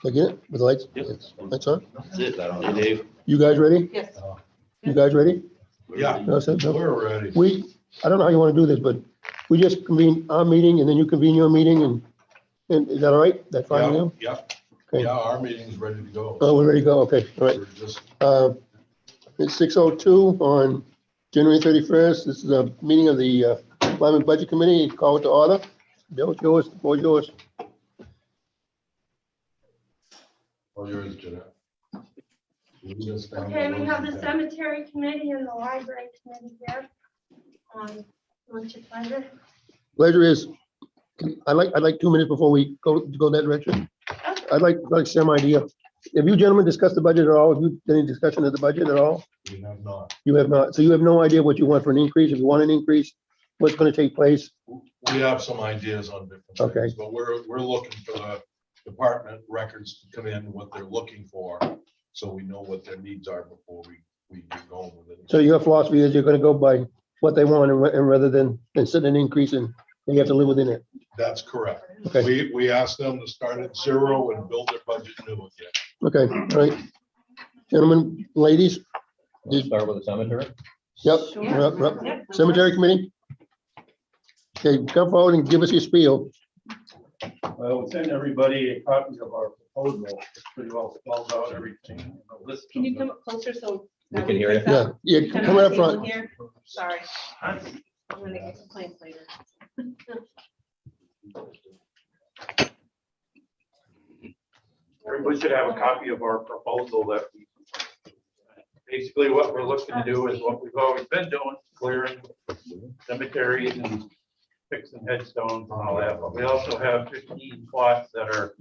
Again, with the lights? Yep. Lights on? That's it. Hey, Dave. You guys ready? Yes. You guys ready? Yeah, No, so- no? we're ready. I don't know how you want to do this, but we just convene our meeting and then you convene your meeting and is that all right? That's fine with you? Yep, Okay. yeah, our meeting's ready to go. Oh, we're ready to go. Okay, all right. We're just, It's 6:02 on January 31st. This is a meeting of the Lyman Budget Committee. Call it to order. Bill, it's yours. The floor is yours. all yours, Jeanette. Okay, we have the cemetery committee and the library committee here. What's your pleasure? Pleasure is, I'd like 2 minutes before we go that direction. I'd like some idea. Have you gentlemen discussed the budget at all? Have you done any discussion of the budget at all? We have not. You have not. So you have no idea what you want for an increase. If you want an increase, what's going to take place? We have some ideas on different Okay. things, but we're looking for the department records to come in, what they're looking for, so we know what their needs are before we get going with it. So your philosophy is you're going to go by what they want and rather than set an increase and you have to live within it. That's correct. Okay. We asked them to start at 0 and build their budget new again. Okay, all right. Gentlemen, ladies, Start with the cemetery. yep, we're up. Cemetery committee? Okay, come forward and give us your spiel. Well, we'll send everybody copies of our proposal. It's pretty well spelled out everything. The list Can you of come up closer so? We can hear you. Yeah, yeah, come right up front. Here. Sorry. I'm gonna get complaints later. Everybody should have a copy of our proposal that basically what we're looking to do is what we've always been doing, clearing cemeteries and fixing headstones and all that. But we also have 15 plots that are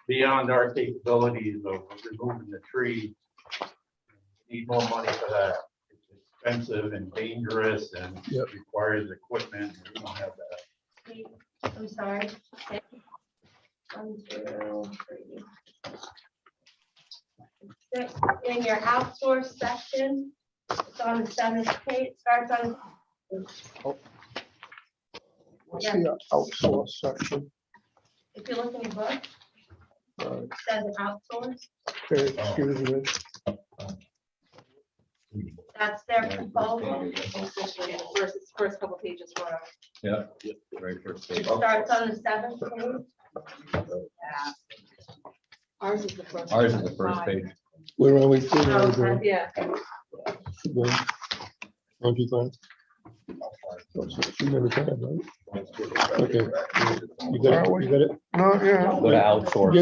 beyond our capabilities of removing the tree. Need more money for that. It's expensive and dangerous and Yep. requires equipment. We don't have that. I'm sorry. 1, 2, 3. Six. In your outsource section, it's on the 7th page, starts on. What's the outsource section? If you look in your book, it says outsource, Okay, excuse me. that's their proposal. First couple pages were. Yeah. Right first It page. starts on the 7th page. Ours is the first. Ours is the first page. Where are we? Okay. Yeah. 25. Oh, so she never said that, right? Okay. You got it? You got it? No, yeah. Go to outsource.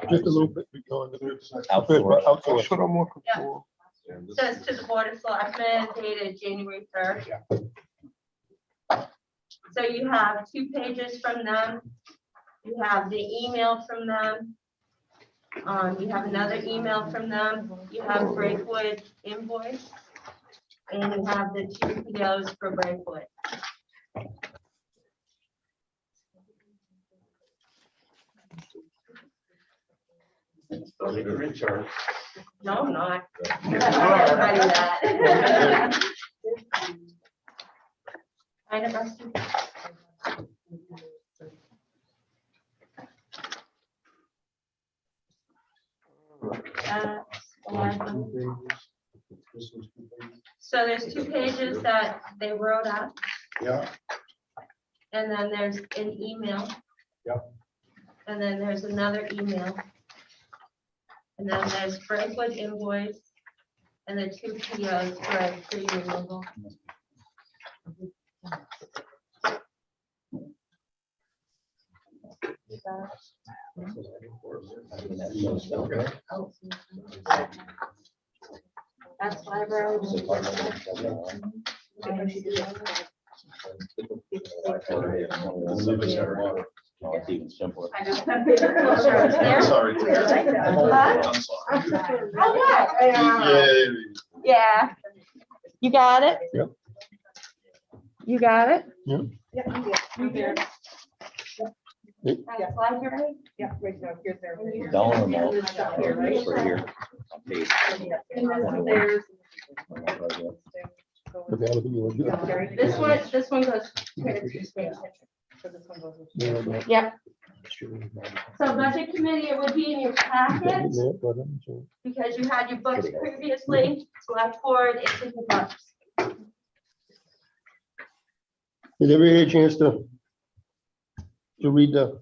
Just a little bit. Outsource. Outsource. That's what I'm looking for. Says to the Board of Selectmen dated January 3rd. So you have 2 pages from them. You have the email from them. You have another email from them. You have Brakewood invoice. And you have the 2 POs for Brakewood. You're in charge. No, I'm not. I'm not everybody that. Kind of rusty. So there's 2 pages that they wrote up. Yeah. And then there's an email. Yep. And then there's another email. And then there's Brakewood invoice and the 2 POs for tree removal. That's library. It's even simpler. I just have paper culture there. Sorry. Huh? I'm sorry. Oh, yeah. Yeah. You got it? Yep. You got it? Yep. Yeah, I'm good. I'm here. That's library? Yeah, right now, here's their. Dollar amount. Here, right? It's right here. On page. And then there's. Okay, I don't think you want to do that. This one goes. So this one goes. Yeah, yeah. Yep. So budget committee, it would be in your packet because you had your books previously. Select board, it's in your books. Did everybody get a chance to read the?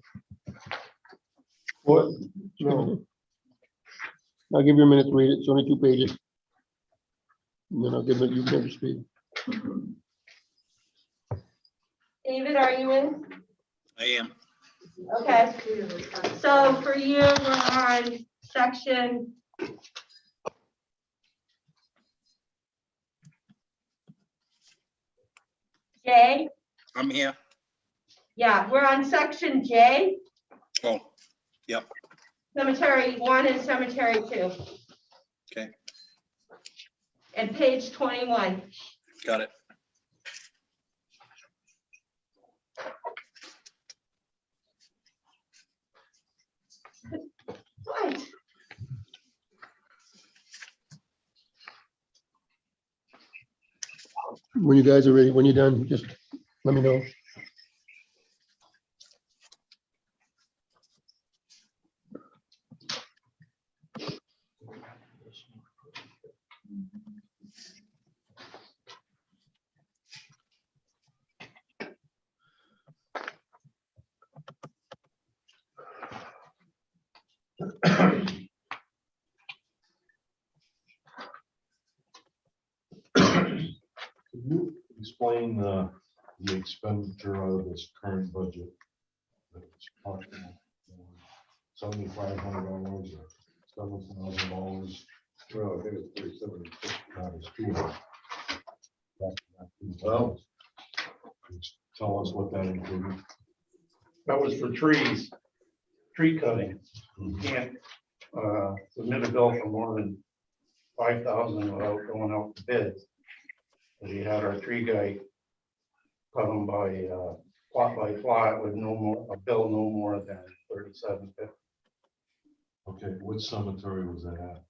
What? No. I'll give you a minute to read it. It's only 2 pages. And then I'll give it, you can speed. David, are you in? I am. Okay. So for you, we're on section J. I'm here. Yeah, we're on section J, Oh, yep. cemetery 1 and cemetery 2. Okay, And page 21. got it. What? When you guys are ready, when you're done, just let me know. Can you explain the expenditure out of this current budget? $7,500 or $7,000. Well, I think it's $3,750. Well, tell us what that included. That was for trees, tree cutting. You can't submit a bill for more than 5,000 without going out to bid. We had our tree guy cut them by plot with no more, a bill no more than $37.50. Okay, what cemetery was that at?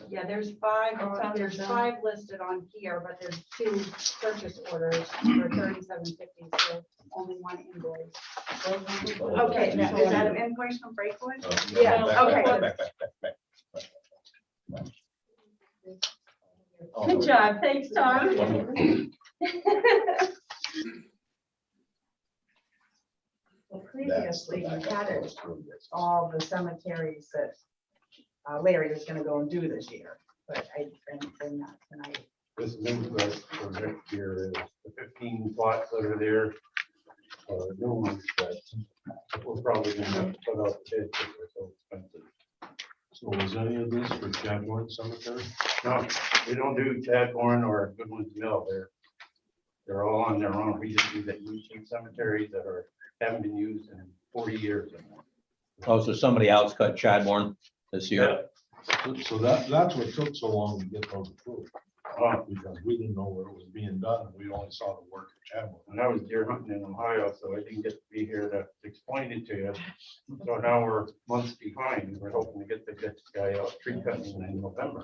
Yeah, there's five listed on here, but there's 2 purchase orders for $37.50, so only 1 invoice. Okay, Is that an invoice from Breakwood? Yeah, okay. Good job. Thanks, Tom. Well, previously, we had it, all the cemeteries that Larry was gonna go and do this year, but I didn't bring that tonight. This new list for next year is the 15 plots that are there. New ones that we're probably gonna have to put out the bid because they're so expensive. So was any of this for Chadbourne Cemetery? No, we don't do Chadbourne or Goodwin's Mill. They're all on their own. We just use that using cemeteries that haven't been used in 40 years or more. Oh, so somebody else cut Chadbourne this year? So that's what took so long to get those approved, because we didn't know where it was being done. We only saw the work at Chadbourne. And I was deer hunting in Ohio, so I didn't get to be here to explain it to you. So now we're months behind. We're hoping to get this guy out tree cutting in November.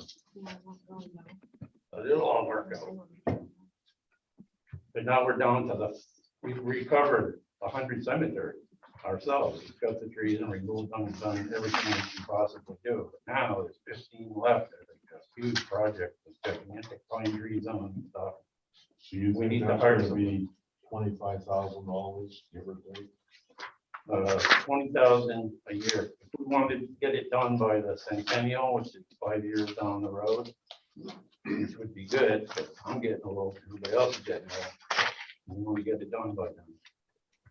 But it'll all work out. But now we're down to we've recovered 100 cemeteries ourselves. We've cut the trees and removed them and done everything we can possibly do. But now there's 15 left. I think that's a huge project. It's gigantic pine trees on and stuff. So you We think need to that's hire gonna be $25,000, give or take? 20,000 a year. If we wanted to get it done by the centennial, which is 5 years down the road, which would be good, but I'm getting old, everybody else is getting old. We want to get it done by then.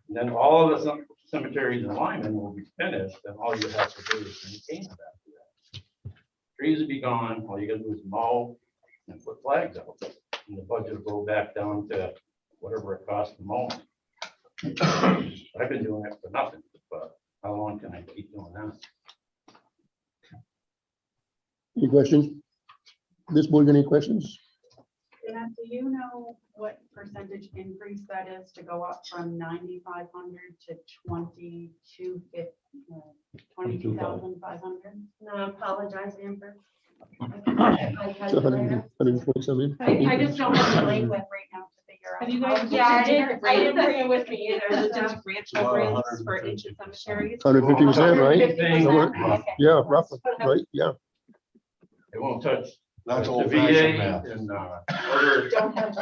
And then all of the cemeteries in Lyman will be finished, and all you have to do is maintain them after that. Trees will be gone, all you gotta do is mow and put flags out. And the budget will go back down to whatever it costs to mow. I've been doing it for nothing, but how long can I keep doing that? Any questions? This board, got any questions? Dana, do you know what percentage increase that is to go up from 9,500 to 22,500? No, I apologize, Amber. So 120 something. I just don't have the language right now to figure Have you guys? Yeah, I didn't bring it with me either. Looked into so- grant About programs for 150%. ancient cemeteries? 150%, right? 150%, okay. Yeah, roughly, right, yeah. It won't touch. That's the old VA fashioned math. and other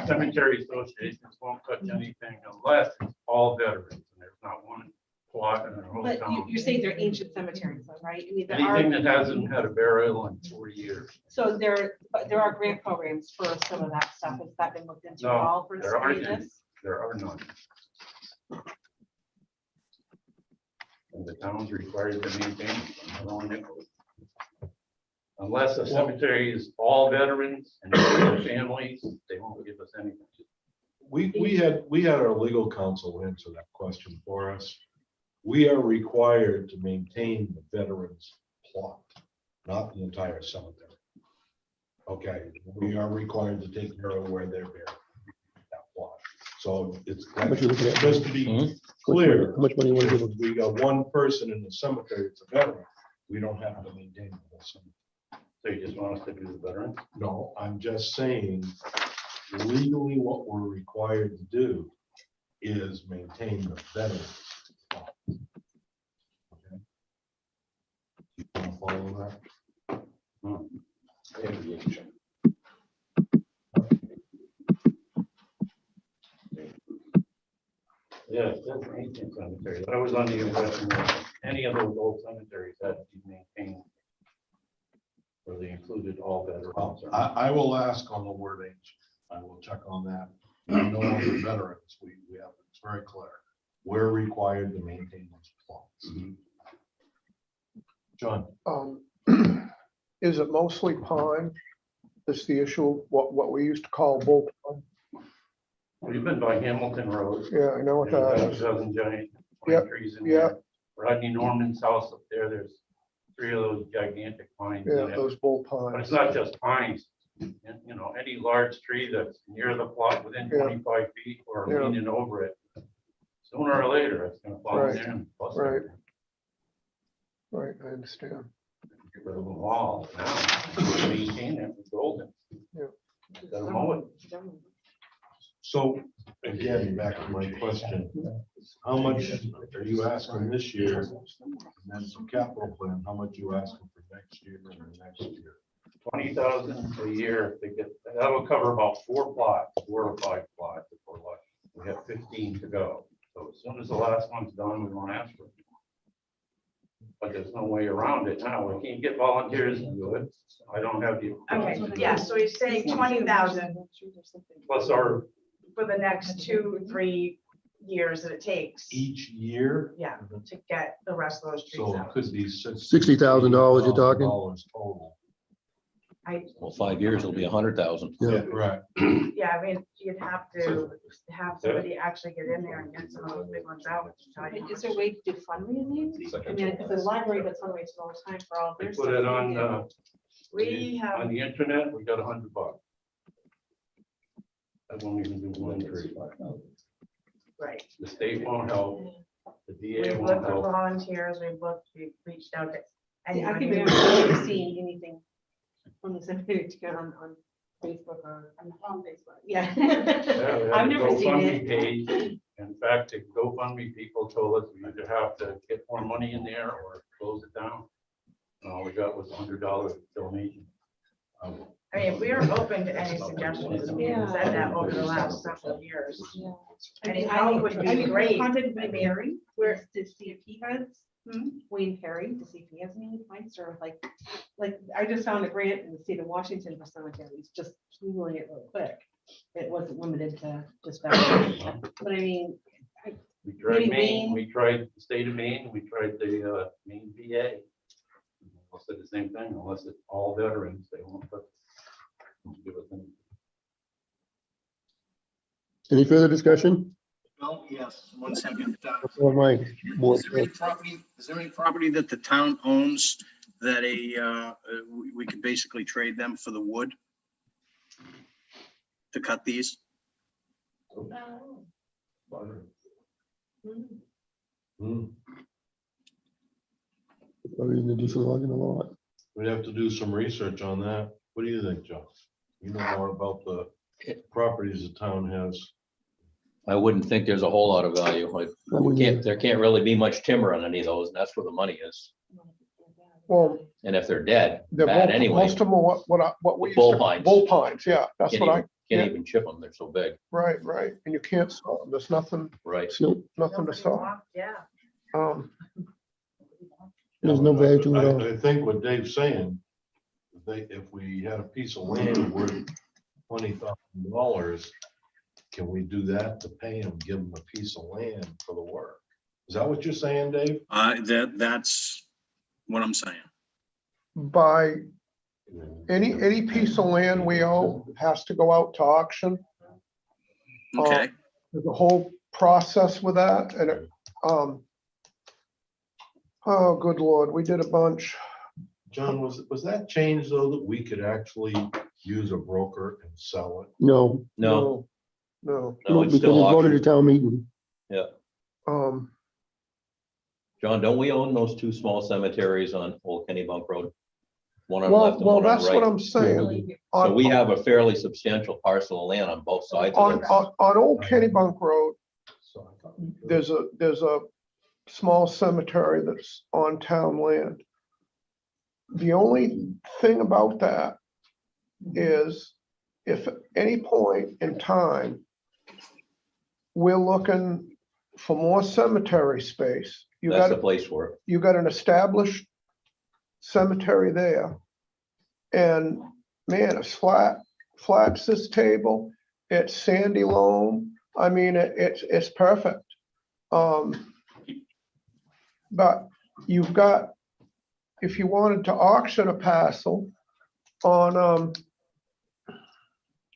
cemetery associations won't touch anything unless it's all veterans. And there's not one plot in the whole But town. you're saying they're ancient cemeteries, though, right? I mean, there are, Anything that hasn't had a burial in 40 years. so but there are grant programs for some of that stuff. Has that been looked into at No, all for there aren't studying any. this? There are none. And the town's required to maintain their own nickel. Unless the cemetery is all veterans and their families, they won't give us anything. We had our legal counsel answer that question for us. We are required to maintain the veterans plot, not the entire cemetery. Okay, we are required to take care of where they're buried. That plot. So it's much you looking at? just to be Mhm. clear. How much money you want to give If them? we got one person in the cemetery, it's a veteran, we don't have to maintain the whole cemetery. So you just want us to do the veterans? No, I'm just saying legally what we're required to do is maintain the veterans. Okay. You wanna follow that? Yeah, it's just ancient cemeteries. I was under the impression that any of those old cemeteries had to be maintained. Or they included all veterans. Well, I will ask on the wording. I will check on that. I know on the veterans, we have, it's very clear. We're required to maintain those plots. John, Is it mostly pine? Is the issue what we used to call bull pine? We've been by Hamilton Road. Yeah, I know what There's that about a is. dozen giant Yep, pine trees in yeah. there. Rodney Norman's house up there's 3 of those gigantic pines in Yeah, it. those bull But pines. it's not just pines. And, you know, any large tree that's near the plot within Yeah. 25 feet or Yeah. leaning over it, sooner or later, it's gonna fall in Right, there and bust right. it. Right, I understand. Get rid of them all now. Maintain it with golden. Yeah. Gotta mow it. so again, back to my question. How much are you asking this year? And then some capital plan, how much you asking for next year and the next year? 20,000 a year to get, that'll cover about 4 plots, 4 or 5 plots if we're lucky. We have 15 to go. So as soon as the last one's done, we won't ask for it. But there's no way around it now. We can't get volunteers to do it. I don't have the. Okay, yeah, so he's saying 20,000 Plus our, for the next 2-3 years that it takes. Each year? Yeah, to get the rest of those trees So it out. could be $60,000 you're talking? dollars total. Well, 5 years, it'll be 100,000. Yeah. Right. Yeah, I mean, you'd have to have somebody actually get in there and get some of those big ones out. to tell you how Is there a much. way to do fundraising? I mean, because the library does fundraising all the time for all they their put it on, stuff. We on have, the internet, we got $100. That won't even do one tree. right. The state won't help. The DA We've won't looked for help. volunteers, we've reached out to Yeah, I anyone. can who- remember seeing anything from the cemetery to get on Facebook or on Facebook. Yeah. Yeah, we have I've a never seen GoFundMe it. page. In fact, the GoFundMe people told us we either have to get more money in there or close it down. And all we got was $100 donation. I mean, we are open to any suggestions, and we've said that over the last several years. Yeah. Any help would be great. Contacted I by mean, Mary, where to see if he has, Hmm? Wayne Perry, to see if he has any advice or like, I just found a grant in the state of Washington for cemeteries, just Googling it real quick. It wasn't limited to just that, but I mean, We tried Maybe Maine, Maine. we tried the state of Maine, we tried the Maine VA. They'll say the same thing, unless it's all veterans, they won't give us any. Any further discussion? Well, yes, 1 second. Or my board? Is there any property that the town owns that we could basically trade them for the wood to cut these? Hmm. Or even do some logging a lot? We'd have to do some research on that. What do you think, Joe? You know more about the properties the town has. I wouldn't think there's a whole lot of value. Like, I wouldn't either. there can't really be much timber on any of those, and that's where the money is. Well, And if they're dead, they're bad both, anyway, most of them are what we used Bull to. pines. Bull pines, yeah, that's can't what I, even, yeah. can't even chip them, they're so big, right, and you can't saw them, there's nothing right? No, to saw. Yeah. there's no value to it at all. I think what Dave's saying, if we had a piece of land worth $20,000, can we do that to pay him, give him a piece of land for the work? Is that what you're saying, Dave? That's what I'm saying. By any piece of land we own has to go out to auction. Okay, There's a whole process with that, and it, oh, good Lord, we did a bunch. John, was that changed though, that we could actually use a broker and sell it? No, No, No, no, it's because still it's voted auction. at town meeting. Yeah, um, John, don't we own those two small cemeteries on Old Kennybunk Road? One on the left and well, one on that's the what right. I'm saying. So we have a fairly substantial parcel of land on both sides of it. On Old Kennybunk Road, So I thought there's a small cemetery that's on town land. The only thing about that is if at any point in time we're looking for more cemetery space, That's the place for it. you got an established cemetery there. And man, it's flat as this table, it's sandy loam. I mean, it's perfect. But you've got, if you wanted to auction a parcel on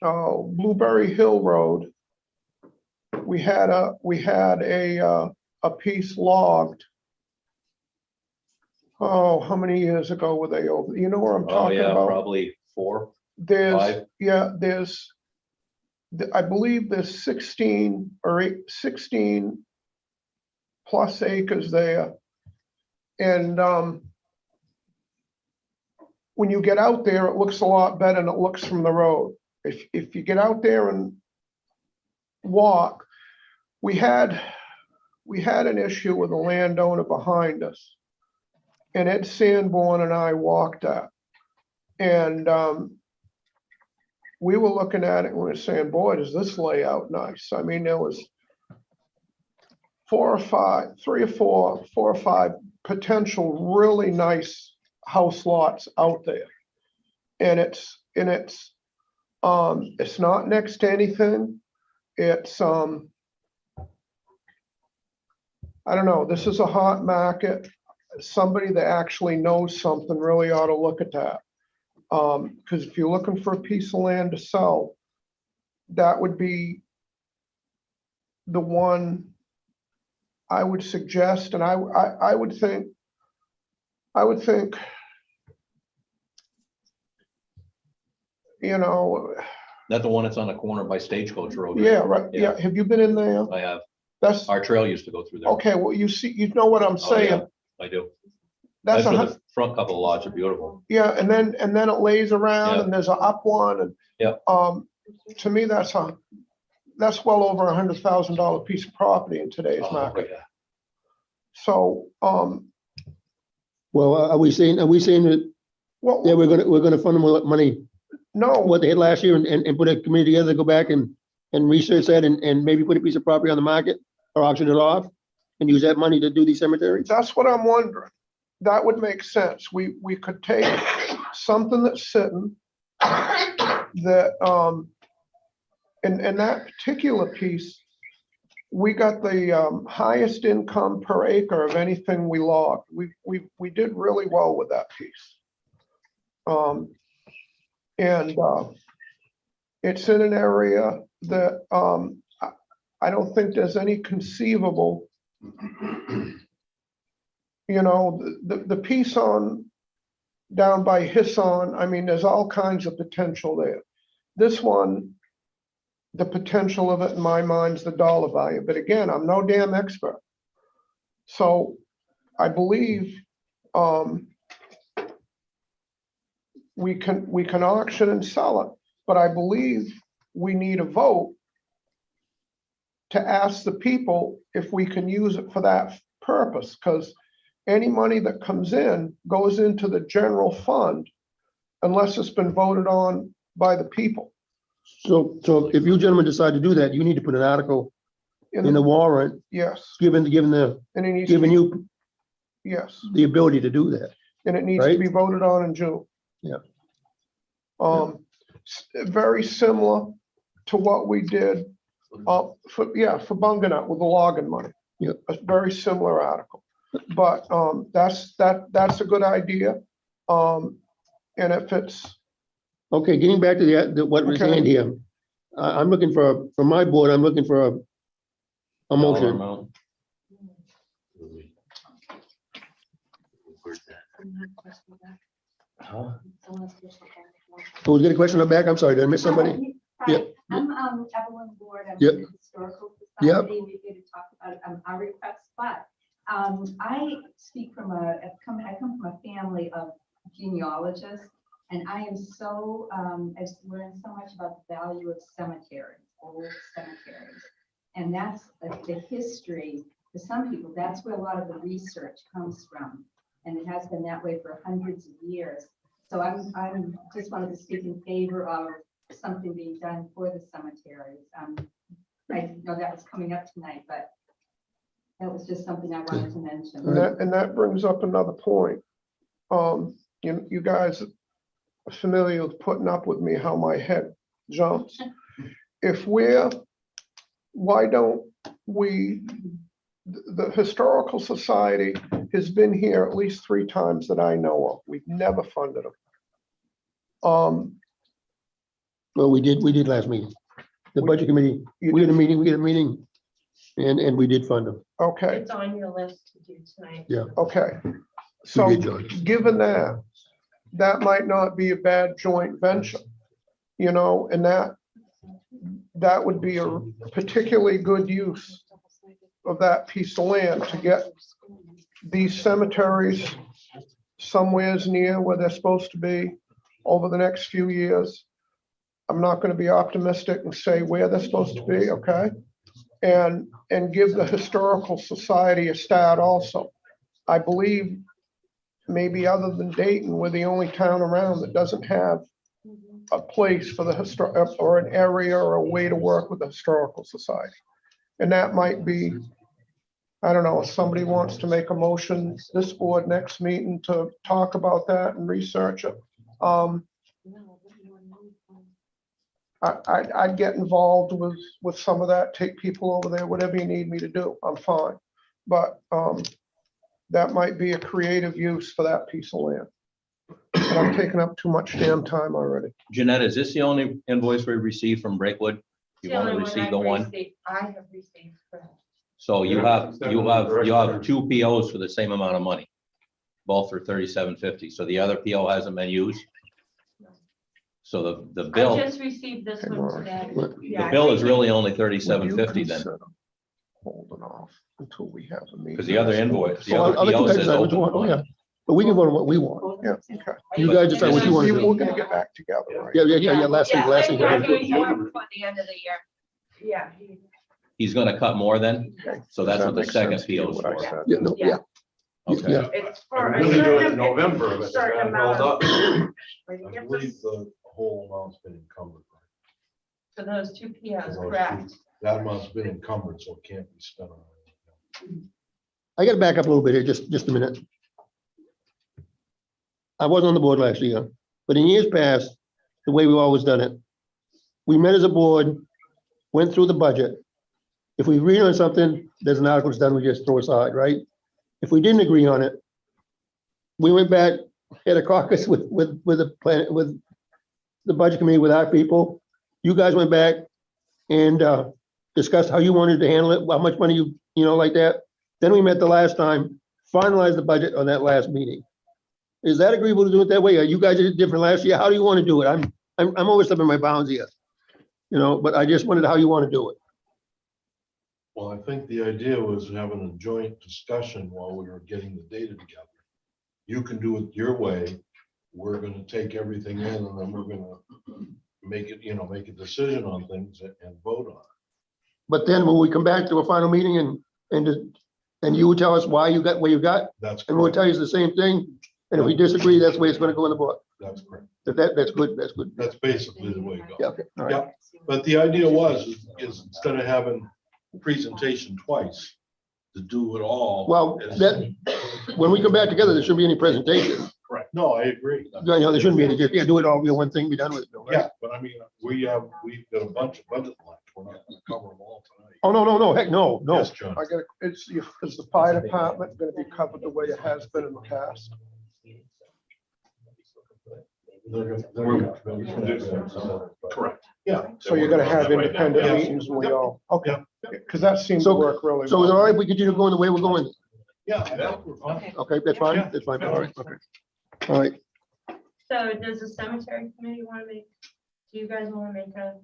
Blueberry Hill Road, we had a piece logged. Oh, how many years ago were they over? You know where I'm Oh, talking yeah, about? probably 4. There's, Five. yeah, I believe there's 16 plus acres there. And when you get out there, it looks a lot better than it looks from the road. If you get out there and walk, we had an issue with a landowner behind us. And Ed Sanborn and I walked that. And we were looking at it and we were saying, boy, does this layout nice. I mean, there was 4 or 5 potential really nice house lots out there. And it's not next to anything. It's I don't know, this is a hot market. Somebody that actually knows something really ought to look at that. Because if you're looking for a piece of land to sell, that would be the one I would suggest. And I would think, you know, Not the one that's on the corner by Stagecoach Road. yeah, right, yeah. Have you been in there? I have. That's, Our trail used to go through there. okay, well, you see, you know what I'm Oh, yeah, saying? I do. That's That's a, where the front couple of lots are beautiful. yeah, and then it lays around Yeah. and there's a up one and. Yeah. To me, that's well over $100,000 piece of property in today's Oh, market. yeah. So, Well, are we saying that, well, yeah, we're gonna fund them with money, no, what they had last year and put a committee together, to go back and research that and maybe put a piece of property on the market or auction it off and use that money to do these cemeteries? that's what I'm wondering. That would make sense. We could take something that's sitting that, in that particular piece, we got the highest income per acre of anything we logged. We did really well with that piece. And it's in an area that I don't think there's any conceivable, you know, the piece down by Hisson, I mean, there's all kinds of potential there. This one, the potential of it in my mind is the dollar value. But again, I'm no damn expert. So I believe we can auction and sell it, but I believe we need a vote to ask the people if we can use it for that purpose, because any money that comes in goes into the general fund unless it's been voted on by the people. So if you gentlemen decide to do that, you need to put an article In in the warrant, Yes, giving and it needs, to be- you yes, the ability to do that. and it needs to Right. be voted on in June. Yeah. Very similar to what we did, for Bunganut with the logging money. Yeah. A very similar article, but, that's a good idea. And if it's, Okay, getting back to what was Okay. hand here. I'm looking for my board, I'm looking for a Dollar motion. amount. Huh? Who's got a question on the back? I'm sorry, did I miss somebody? Hi, Yep. I'm Evelyn Ward, I'm Yep. from the Historical Yep. Society, we're here to talk about our requests, but I speak from I come from a family of genealogists, and I am so, I've learned so much about the value of cemeteries, old cemeteries. And that's the history, for some people, that's where a lot of the research comes from. And it has been that way for hundreds of years. So I'm just wanted to speak in favor of something being done for the cemeteries. I know that was coming up tonight, but that was just something I wanted to mention. and that brings up another point. You guys are familiar with putting up with me, how my head jumps. Why don't we, the Historical Society has been here at least 3 times that I know of. We've never funded them. Well, we did last meeting. The budget committee, You we had a did? meeting, and we did fund them. Okay, It's on your list to do tonight. okay. So, did, John. given that might not be a bad joint venture, and that would be a particularly good use of that piece of land to get these cemeteries somewheres near where they're supposed to be over the next few years. I'm not going to be optimistic and say where they're supposed to be, okay? And give the Historical Society a start also. I believe maybe other than Dayton, we're the only town around that doesn't have a place for the or an area or a way to work with the Historical Society. And that might be, I don't know, if somebody wants to make a motion, this board next meeting to talk about that and research it. I'd get involved with some of that, take people over there, whatever you need me to do, I'm fine. But that might be a creative use for that piece of land. But I'm taking up too much damn time already. Jeanette, is this the only invoice we received from Breakwood? You've The only only one received I've the one? received- I have received. Correct. So you Yeah, have 2 POs for the same amount of money, both for $37.50. So the other PO hasn't been used. So the I bill, just received this one today. the bill is really only $37.50 then, Holding off until we have a meeting. because the other invoice, the So other I'll let you PO guys says decide what you open want. Oh, yeah. fund. But we can vote on what we want. Yeah, okay. You guys decide what you want to We're do. gonna get back together, right? Yeah, last week. Yeah, we're doing more before the end of the year. Yeah. He's gonna cut more then? Okay. So that's Does what that the make second sense to you, PO is what I for. said? Yeah, no, yeah. Okay. Yeah. It's for I'm a gonna do it in certain, November, but it's certain got amount held of. up. Like, you I get believe this- the whole amount's been encumbered. For those 2 POs, Those correct? That amount's been encumbered, so it can't be spent on anything. I gotta back up a little bit here, just a minute. I wasn't on the board last year, but in years past, the way we've always done it, we met as a board, went through the budget. If we agreed on something, there's an article that's done, we just throw aside, right? If we didn't agree on it, we went back, had a caucus with the plan, with the budget committee, with our people. You guys went back and discussed how you wanted to handle it, how much money you know, like that. Then we met the last time, finalized the budget on that last meeting. Is that agreeable to do it that way? You guys did it different last year. How do you want to do it? I'm always stepping my bounds here. But I just wondered how you want to do it. Well, I think the idea was having a joint discussion while we were getting the data together. You can do it your way. We're gonna take everything in and then we're gonna make it, make a decision on things and vote on it. But then when we come back to a final meeting and you would tell us why you got where you got, That's and we'll correct. tell you the same thing. And if we disagree, that's the way it's gonna go in the book. That's correct. That's good, that's good. That's basically the way it Yeah, goes. okay, all right. Yeah, but the idea is instead of having presentation twice, to do it all. Well, is- that, when we come back together, there shouldn't be any presentation. Correct. No, I agree. You know, there shouldn't be any, just, yeah, do it all, be one thing, be done with it. Bill, right? Yeah, but I mean, we've got a bunch of budget lines. We're not gonna cover them all tonight. Oh, no, heck, no. Yes, John. I got, is the fire department gonna be covered the way it has been in the past? Correct. Yeah. So you're gonna have independent Yeah. meetings and we all, okay, Yeah. because that seems to So- work really So is it all well. right if we continue going the way we're going? Yeah, I think we're fine. Okay, that's fine, Yeah. that's fine, all right, okay. All right, So does the cemetery committee want to make, do you guys want to make a?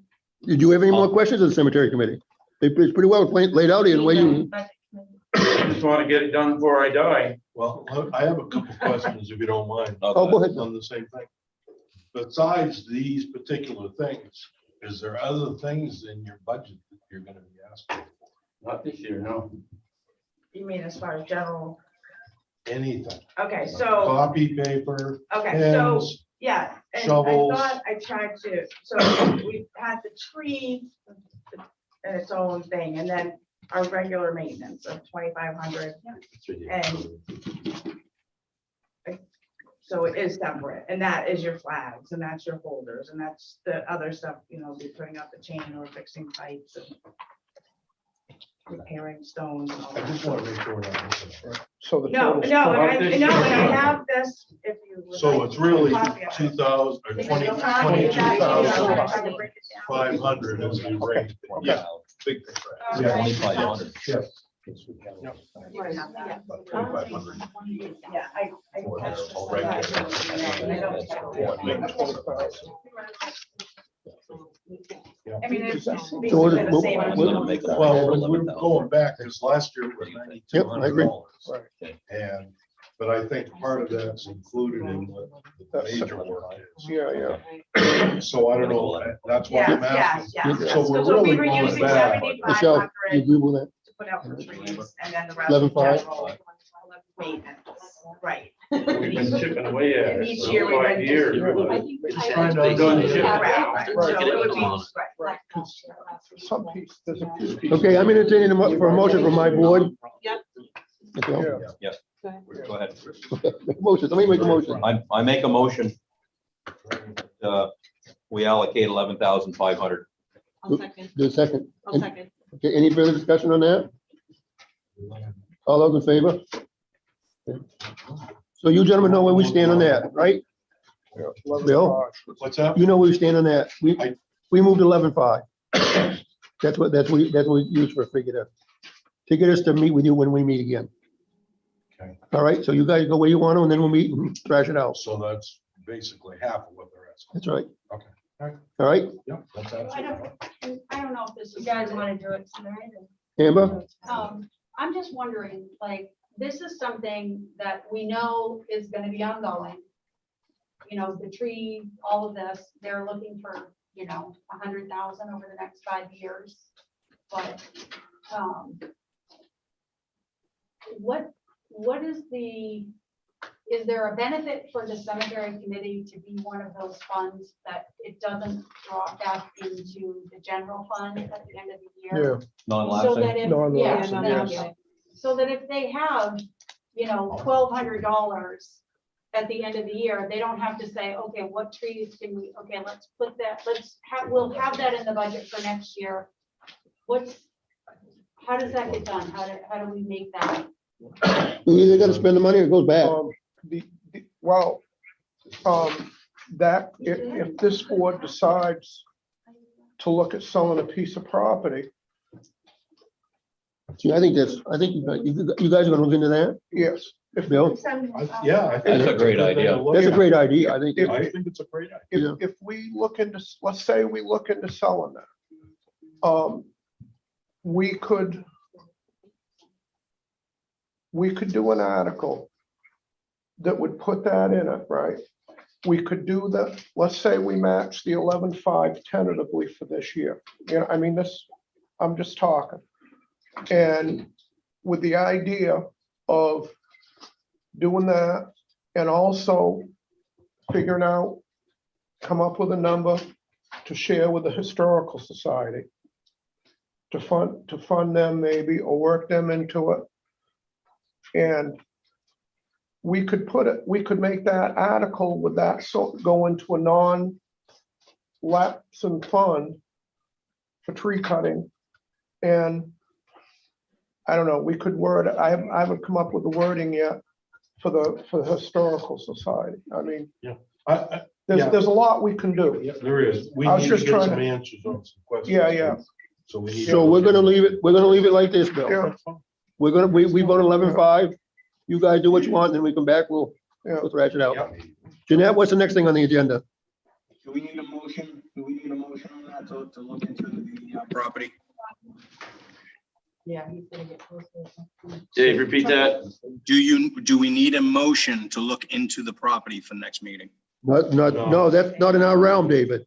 did you have any more questions of the cemetery committee? It's pretty well laid out here, the way you, budget committee? I just want to get it done before I die. Well, I have a couple questions if you don't mind. oh, go ahead. On the same thing. Besides these particular things, is there other things in your budget that you're gonna be asking for? Not this year, no. You mean as far as general? Anything? Okay, so, Copy paper, okay, so, pens, yeah. And I shovels. thought I tried to, so we had the tree and its own thing, and then our regular maintenance of 2,500. And so it is separate, and that is your flags, and that's your holders, and that's the other stuff, you know, be putting up a chain or fixing pipes and repairing stones and all I just wanna that. make sure we're not missing it. So the No, total's no, and I, this no, and I year. have this, if you. would So like it's really a copy of it. 2,000 or Because 20, you'll copy it, that's, you know, I'm trying to 22,500 break it down. as you range. Yeah, big. Okay. 2,500. Yes. Yeah, I. I mean, it's basically the same. We're gonna make a- Well, we're going back, because last year it was Yep, I agree. $9,200. And, but I think part of that's included in what the major work is. Yeah. So I don't know, that's what Yeah, I'm yeah, asking. yeah. So we're So we really were going using back. Michelle, 7,500 you agree with that? to put out for trees, and then the rest. 11,500. general Maintenance, right. We've been chipping away at And it each for year we've 5 been years. just- Just trying to Done understand. chip. Right, so it would be, Right, 'cause some piece, there's a few pieces. Okay, I'm entertaining for a motion from my board. Yep. Okay, Yes, go ahead. motion, let me make a motion. I make a motion. We allocate 11,500. I'll second, Do a second. I'll second. Okay, any further discussion on that? All those in favor? Okay. So you gentlemen know where we stand on that, right? Bill? What's that? You know where we stand on that. We moved 11,500. That's what we use for a figure to get us to meet with you when we meet again. Okay. All right, so you guys go where you want to, and then we'll meet and thrash it out. So that's basically half of what they're asking. That's right. Okay. All right. All right, Yep, that's I absolutely. don't, I don't know if this You is. guys want to do it tonight? Amber? I'm just wondering, like, this is something that we know is gonna be ongoing. You know, the tree, all of this, they're looking for, 100,000 over the next 5 years. But, what is there a benefit for the cemetery committee to be one of those funds that it doesn't drop back into the general fund at the end of the year? Yeah. So Non-lapsing. that if, Non-lapsing, yeah, yes. so that if they have, $1,200 at the end of the year, they don't have to say, okay, what trees can we, okay, let's put that, we'll have that in the budget for next year. How does that get done? How do we make that? You either gotta spend the money or it goes back. That, if this board decides to look at selling a piece of property, See, I think you guys are gonna look into that, yes. If, Bill? Yeah. I think That's a great idea. That's a great idea, I think. I think it's a great idea. if we look into, let's say we look into selling that. We could do an article that would put that in it, right? We could do let's say we match the 11,500 tentatively for this year. I mean, I'm just talking. And with the idea of doing that and also figuring out, come up with a number to share with the Historical Society to fund them maybe, or work them into it. And we could make that article with that, so go into a non-lapsing fund for tree cutting. And I don't know, we could word it, I haven't come up with the wording yet for the Historical Society. I mean, Yeah, there's a lot we can do. there is. We I was need to just get trying some to- answers on some questions. Yeah. So we need. So we're gonna leave it like this, Bill. Yeah. We vote 11-5. You guys do what you want, and then we come back, we'll thrash it out. Yep. Jeanette, what's the next thing on the agenda? Do we need a motion? Do we need a motion on that to look into the property? Yeah, he's gonna get closer. Dave, repeat that. Do we need a motion to look into the property for next meeting? No, that's not in our realm, David.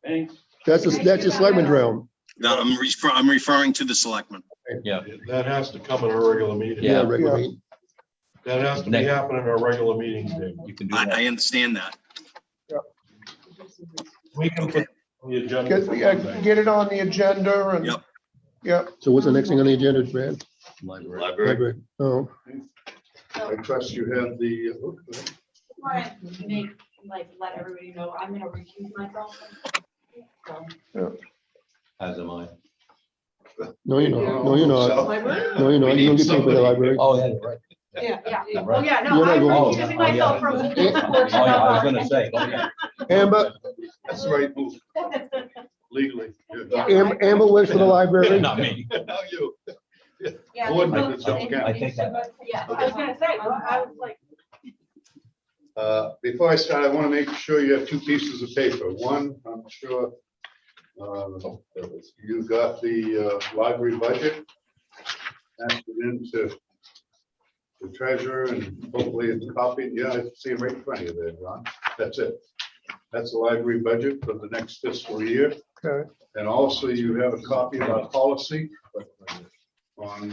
Thanks. That's your selectman's realm. No, I'm referring to the selectmen. Yeah, That has to come in our regular meeting. Yeah. Regular meeting. That has to be happening in our regular meetings, Dave. you can do I that. understand that. We can put on the agenda. for Monday. Get it on the agenda and. Yep. Yeah, So what's the next thing on the agenda, Brad? Library. Library. Oh, I trust you have the. Want to make, like, let everybody know, I'm gonna recuse myself. So, As am I. no, you're not. No, you're not. Library? No, you're not. You don't get paid for the library. Oh, yeah, you're right. Yeah. yeah, Right. oh, yeah, You're no, not I'm going- recusing myself from the Yeah. portion Oh, yeah, I was of gonna say, oh, yeah. Amber, That's the right move legally. Amber works for the library. Not me. Now you. Yeah, Board they members don't both- count. I think that. Yeah, I was gonna say, I was like, Before I start, I want to make sure you have two pieces of paper. One, I'm sure you got the library budget. Passed it into the treasurer and hopefully it's copied. Yeah, I see it right in front of you there, Ron. That's it. That's the library budget for the next fiscal year. okay. And also you have a copy of our policy on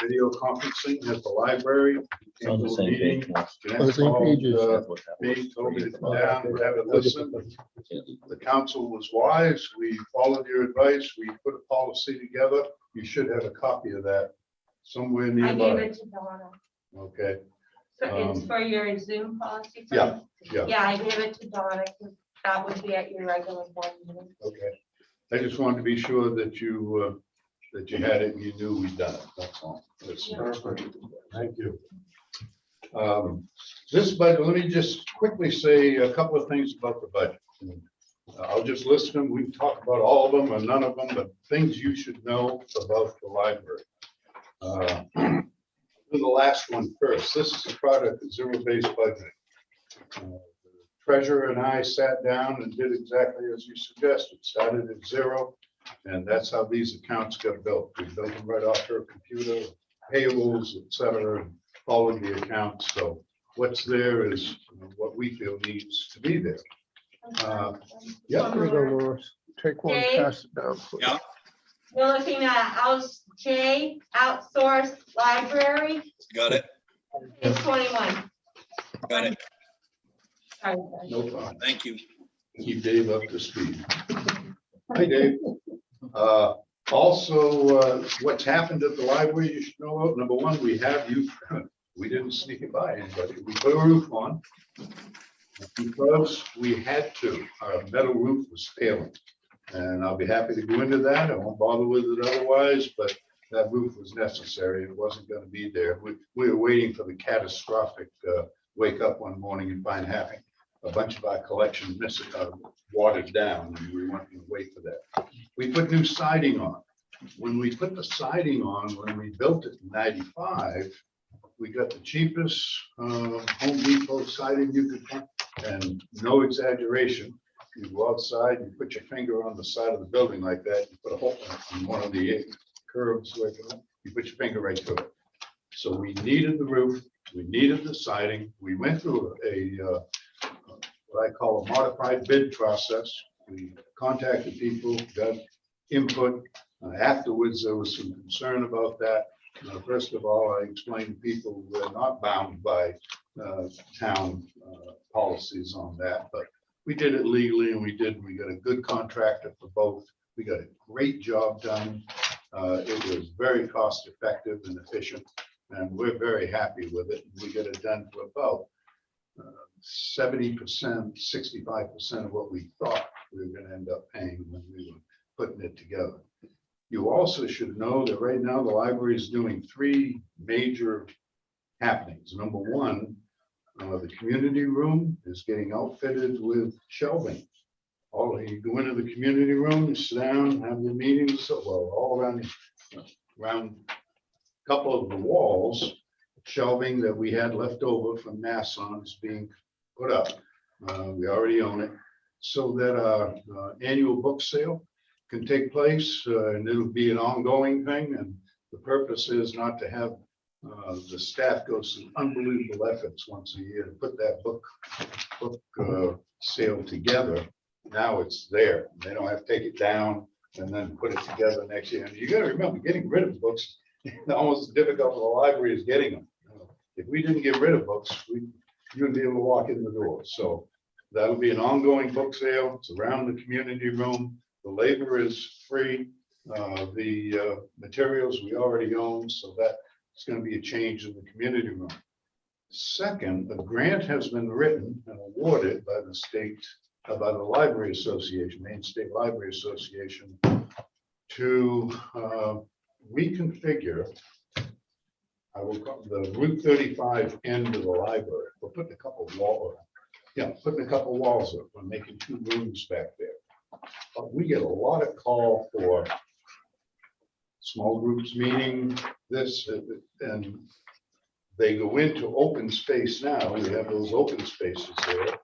video conferencing at the library. It's on the same page. On the same pages. Me told me to come down and have a listen. The council was wise. We followed your advice. We put a policy together. You should have a copy of that somewhere I gave nearby. it to Donna. Okay, So it's for your Zoom policy? Yeah, yeah. Yeah, I gave it to Donna, because that would be at your regular board meeting. Okay. I just wanted to be sure that you had it and you knew we'd done it. That's all. That's perfect. Thank you. This budget, let me just quickly say a couple of things about the budget. I'll just list them. We can talk about all of them or none of them, but things you should know about the library. The last one first. This is a product of zero-based budgeting. The treasurer and I sat down and did exactly as you suggested. Started at zero, and that's how these accounts got built. We built them right off her computer, payables, et cetera, and followed the accounts. So what's there is what we feel needs to be there. Yeah, Here you go, Lois. Take one, Dave? pass it down. please. Yeah. We're looking at House J, outsourced library, Got it. page 21. Got it. Sorry, no problem. Thank you. Keep Dave up to speed. Hi, Dave. Also, what's happened at the library, you should know about. Number one, we didn't sneak it by anybody. We put a roof on because we had to. Our metal roof was failing. And I'll be happy to go into that. I won't bother with it otherwise, but that roof was necessary. It wasn't going to be there. We were waiting for the catastrophic wake up one morning and find having a bunch of our collection watered down, and we weren't going to wait for that. We put new siding on. When we put the siding on, when we built it in '95, we got the cheapest Home Depot siding you could find, and no exaggeration. You go outside, you put your finger on the side of the building like that, you put a hole in one of the curves, you put your finger right through it. So we needed the roof, we needed the siding. We went through what I call a modified bid process. We contacted people, got input. Afterwards, there was some concern about that. First of all, I explained to people we're not bound by town policies on that, but we did it legally and we got a good contractor for both. We got a great job done. It was very cost effective and efficient, and we're very happy with it. We got it done for about 70%, 65% of what we thought we were gonna end up paying when we were putting it together. You also should know that right now the library is doing 3 major happenings. Number one, the community room is getting outfitted with shelving. You go into the community room, you sit down, have your meetings, all around a couple of the walls, shelving that we had left over from Nassau is being put up. We already own it, so that our annual book sale can take place, and it'll be an ongoing thing. And the purpose is not to have the staff go through unbelievable efforts once a year to put that book sale together. Now it's there. They don't have to take it down and then put it together next year. And you got to remember, getting rid of books almost as difficult as the library is getting them. If we didn't get rid of books, you wouldn't be able to walk in the door. So that'll be an ongoing book sale. It's around the community room. The labor is free. The materials we already own, so that it's going to be a change in the community room. Second, a grant has been written and awarded by the state, by the Library Association, Maine State Library Association, to reconfigure, I will call the Route 35 end of the library. We're putting a couple of walls up. We're making 2 rooms back there. We get a lot of call for small groups meeting, this, and they go into open space now. We have those open spaces there.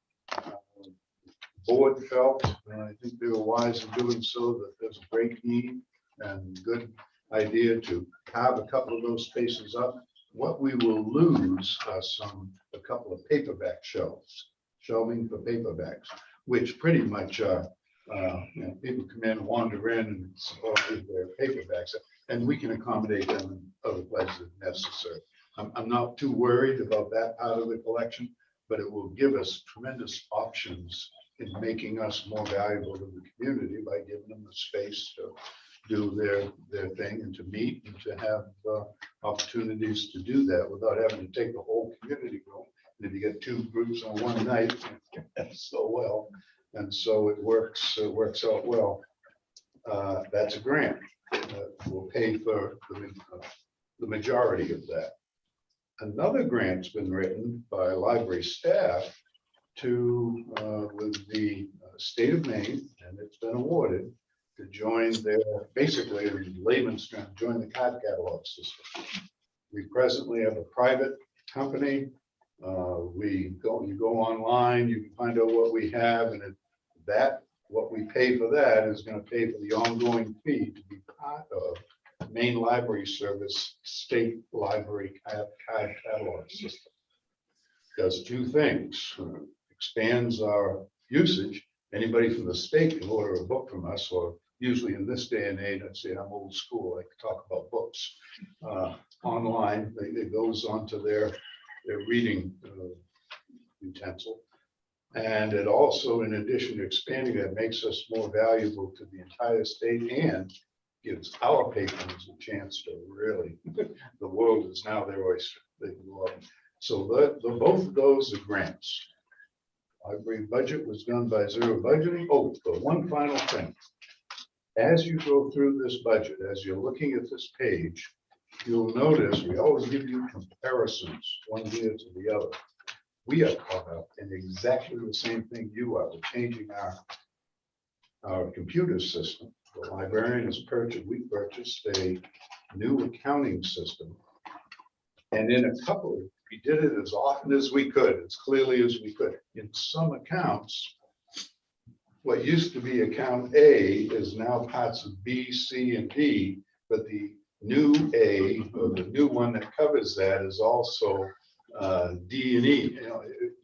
Board felt, and I think they were wise in doing so, that there's a great need and good idea to carve a couple of those spaces up. What we will lose are a couple of paperback shelving for paperbacks, which pretty much people come in, wander in, and support their paperbacks, and we can accommodate them in other places if necessary. I'm not too worried about that part of the collection, but it will give us tremendous options in making us more valuable to the community by giving them the space to do their thing and to meet and to have opportunities to do that without having to take the whole community room. And if you get 2 groups on one night, so well. And so it works out well. That's a grant. We'll pay for the majority of that. Another grant's been written by library staff with the state of Maine, and it's been awarded to join basically in layman's terms, join the card catalog system. We presently have a private company. You go online, you can find out what we have, and what we pay for that is going to pay for the ongoing fee to be part of Maine Library Service State Library Card Catalog System. Does 2 things. Expands our usage. Anybody from the state can order a book from us, or usually in this day and age, I'd say I'm old school, I can talk about books online. It goes onto their reading utensil. And it also, in addition to expanding that, makes us more valuable to the entire state and gives our patrons a chance to really, the world is now their oyster. They can go out. So both of those are grants. Library budget was done by zero budgeting. Oh, but one final thing. As you go through this budget, as you're looking at this page, you'll notice we always give you comparisons one year to the other. We are caught up in exactly the same thing you are. We're changing our computer system. The librarian has we purchased a new accounting system. And in we did it as often as we could, as clearly as we could. In some accounts, what used to be account A is now parts of B, C, and D, but the new A, or the new one that covers that, is also D and E.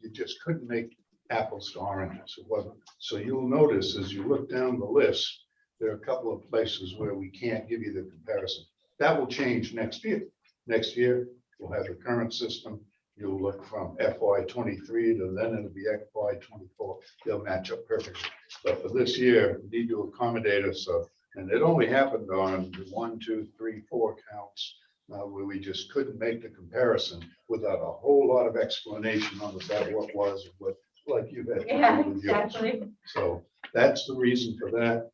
You just couldn't make apples to oranges. It wasn't. So you'll notice as you look down the list, there are a couple of places where we can't give you the comparison. That will change next year. Next year, we'll have the current system. You'll look from FY 23 to then it'll be FY 24. They'll match up perfectly. But for this year, we need to accommodate us. So, and it only happened on the 1, 2, 3, 4 counts where we just couldn't make the comparison without a whole lot of explanation on about what was, what, like you've had. to do Yeah, with yours. exactly. So that's the reason for that.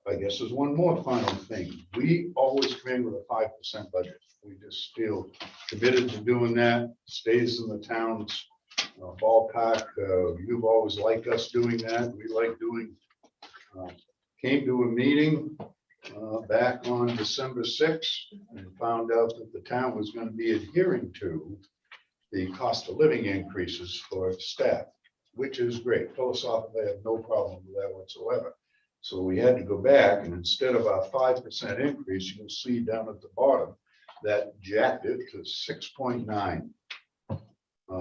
I guess there's one more final thing. We always come in with a 5% budget. We just feel committed to doing that, stays in the town's ballpark. You've always liked us doing that. We like doing, came to a meeting back on December 6th and found out that the town was going to be adhering to the cost of living increases for staff, which is great. Philosophically, I have no problem with that whatsoever. So we had to go back, and instead of our 5% increase, you'll see down at the bottom that jacked it to 6.9,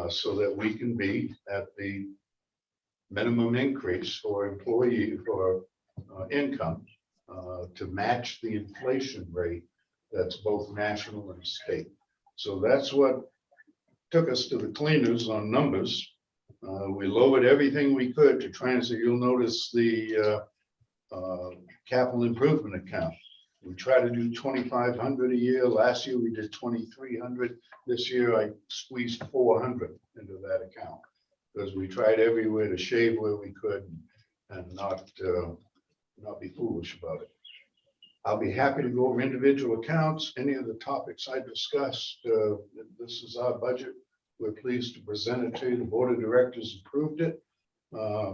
so that we can be at the minimum increase for employee for income to match the inflation rate that's both national and state. So that's what took us to the cleaners on numbers. We lowered everything we could to try and say, you'll notice the capital improvement account. We try to do 2,500 a year. Last year we did 2,300. This year I squeezed 400 into that account because we tried everywhere to shave where we could and not be foolish about it. I'll be happy to go over individual accounts, any of the topics I discussed. This is our budget. We're pleased to present it to you. The board of directors approved it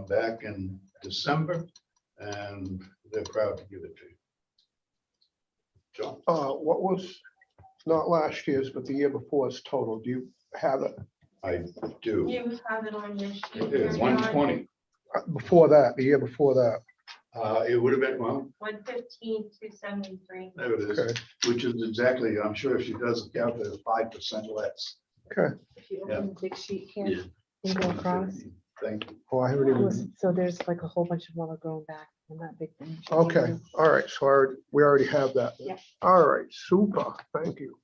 back in December, and they're proud to give it to you. John? What was, not last year's, but the year before's total? Do you have it? I do. You have it on your sheet. It is 120. Before that, the year before that? It would have been, well, 115, 273. there it is, Okay. which is exactly, I'm sure if she does the calculator, 5% less. Okay. If you Yeah. open the big sheet Yeah. here and go across. Thank you. Oh, I haven't even, So there's like a whole bunch of them going back on that big thing. okay, all right, so we already have that. Yeah. All right, super, thank you.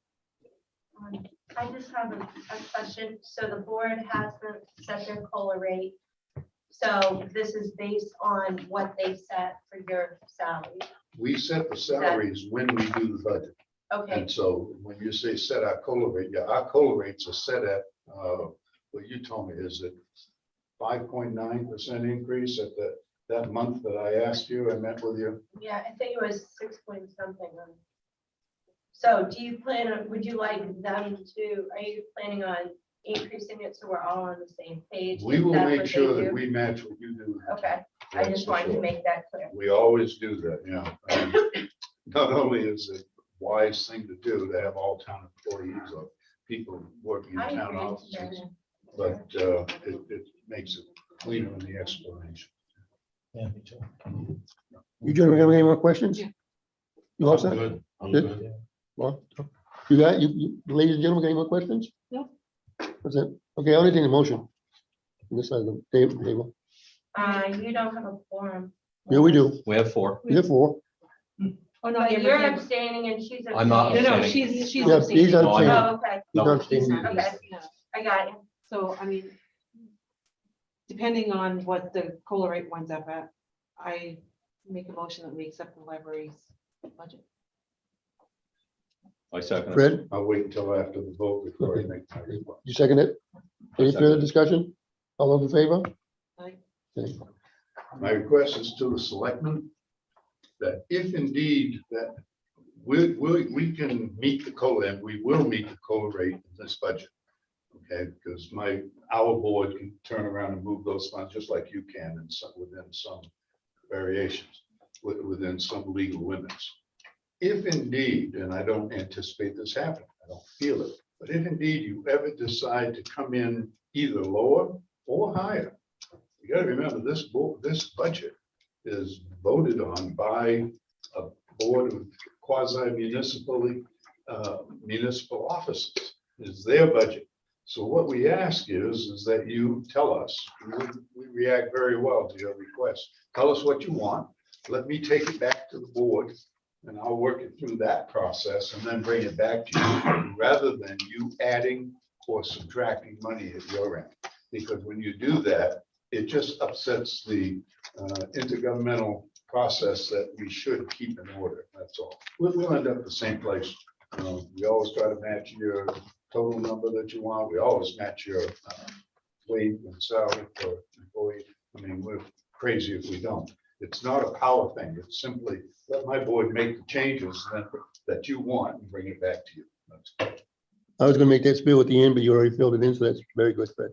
I just have a question. So the board hasn't set their COLA rate. So this is based on what they set for your salary. We set the salaries when we do the budget. Okay, And so when you say set our COLA rate, yeah, our COLA rates are set at, what you told me, is it 5.9% increase at that month that I asked you, I met with you? yeah, I think it was 6 point something. So do you plan on, would you like them to, are you planning on increasing it so we're all on the same page? We Is will that make what sure they that do? we match what you do. Okay, I That's just for wanted to sure. make that clear. We always do that, yeah. Not only is it a wise thing to do to have all town employees or people working in I town agree. offices, but it makes it cleaner in the explanation. Yeah, me too. You gentlemen have any more questions? Yeah. You all set? Good. I'm Good. good. Well, you got, you, ladies and gentlemen, got any more questions? No. That's it. Okay, I'll entertain a motion. On this side of the table. You don't have a quorum. Yeah, we do. We have 4. Therefore, Oh, no, But Amber you're can't- abstaining and she's. I'm not No, no, abstaining. she's yeah, he's abstaining. No, I abstaining. know. Oh, okay, He's No, abstaining. okay, Yeah. I got it. So, I mean, depending on what the COLA rate winds up at, I make a motion that we accept the library's budget. I second it. Fred, I'll wait until after the vote before I make my report. you second it? Any Second. further discussion? All those in favor? Aye. Okay. My request is to the selectmen that if indeed that we can meet the COLA, and we will meet the COLA rate in this budget. Okay, because our board can turn around and move those funds just like you can and within some variations, within some legal limits. If indeed, and I don't anticipate this happening, I don't feel it, but if indeed you ever decide to come in either lower or higher, you got to remember this budget is voted on by a board of quasi-municipal offices. It's their budget. So what we ask is that you tell us, we react very well to your request. Tell us what you want. let me take it back to the board and I'll work it through that process and then bring it back to you, rather than you adding or subtracting money at your end. Because when you do that, it just upsets the intergovernmental process that we should keep in order, that's all. We'll end up the same place. We always try to match your total number that you want. We always match your wage and salary for employee. I mean, we're crazy if we don't. It's not a power thing. It's simply let my board make the changes that you want and bring it back to you. That's I was gonna make that spiel at the end, but you already filled it in, so that's very good, Fred.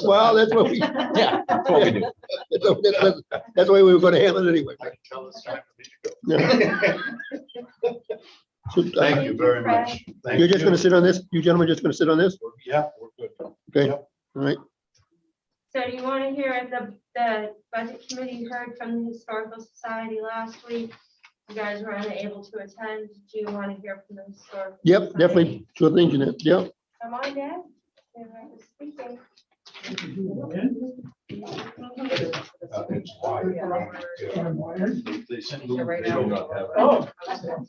Well, that's what we, Yeah, that's what we do. that's the way we were gonna handle it anyway. I can tell it's time for me to go. So, Thank you very much. Thank You're just you. gonna sit on this? You gentlemen just gonna sit on this? Yeah, we're good. Okay, Yep. all right. So do you want to hear the budget committee heard from the Historical Society last week? You guys were unable to attend. Do you want to hear from the Historical? Yep, Society? definitely. Sure thing, Jeanette. Yep. Come on, Dad. You're right to speaking. It's wide. They do not have. Oh.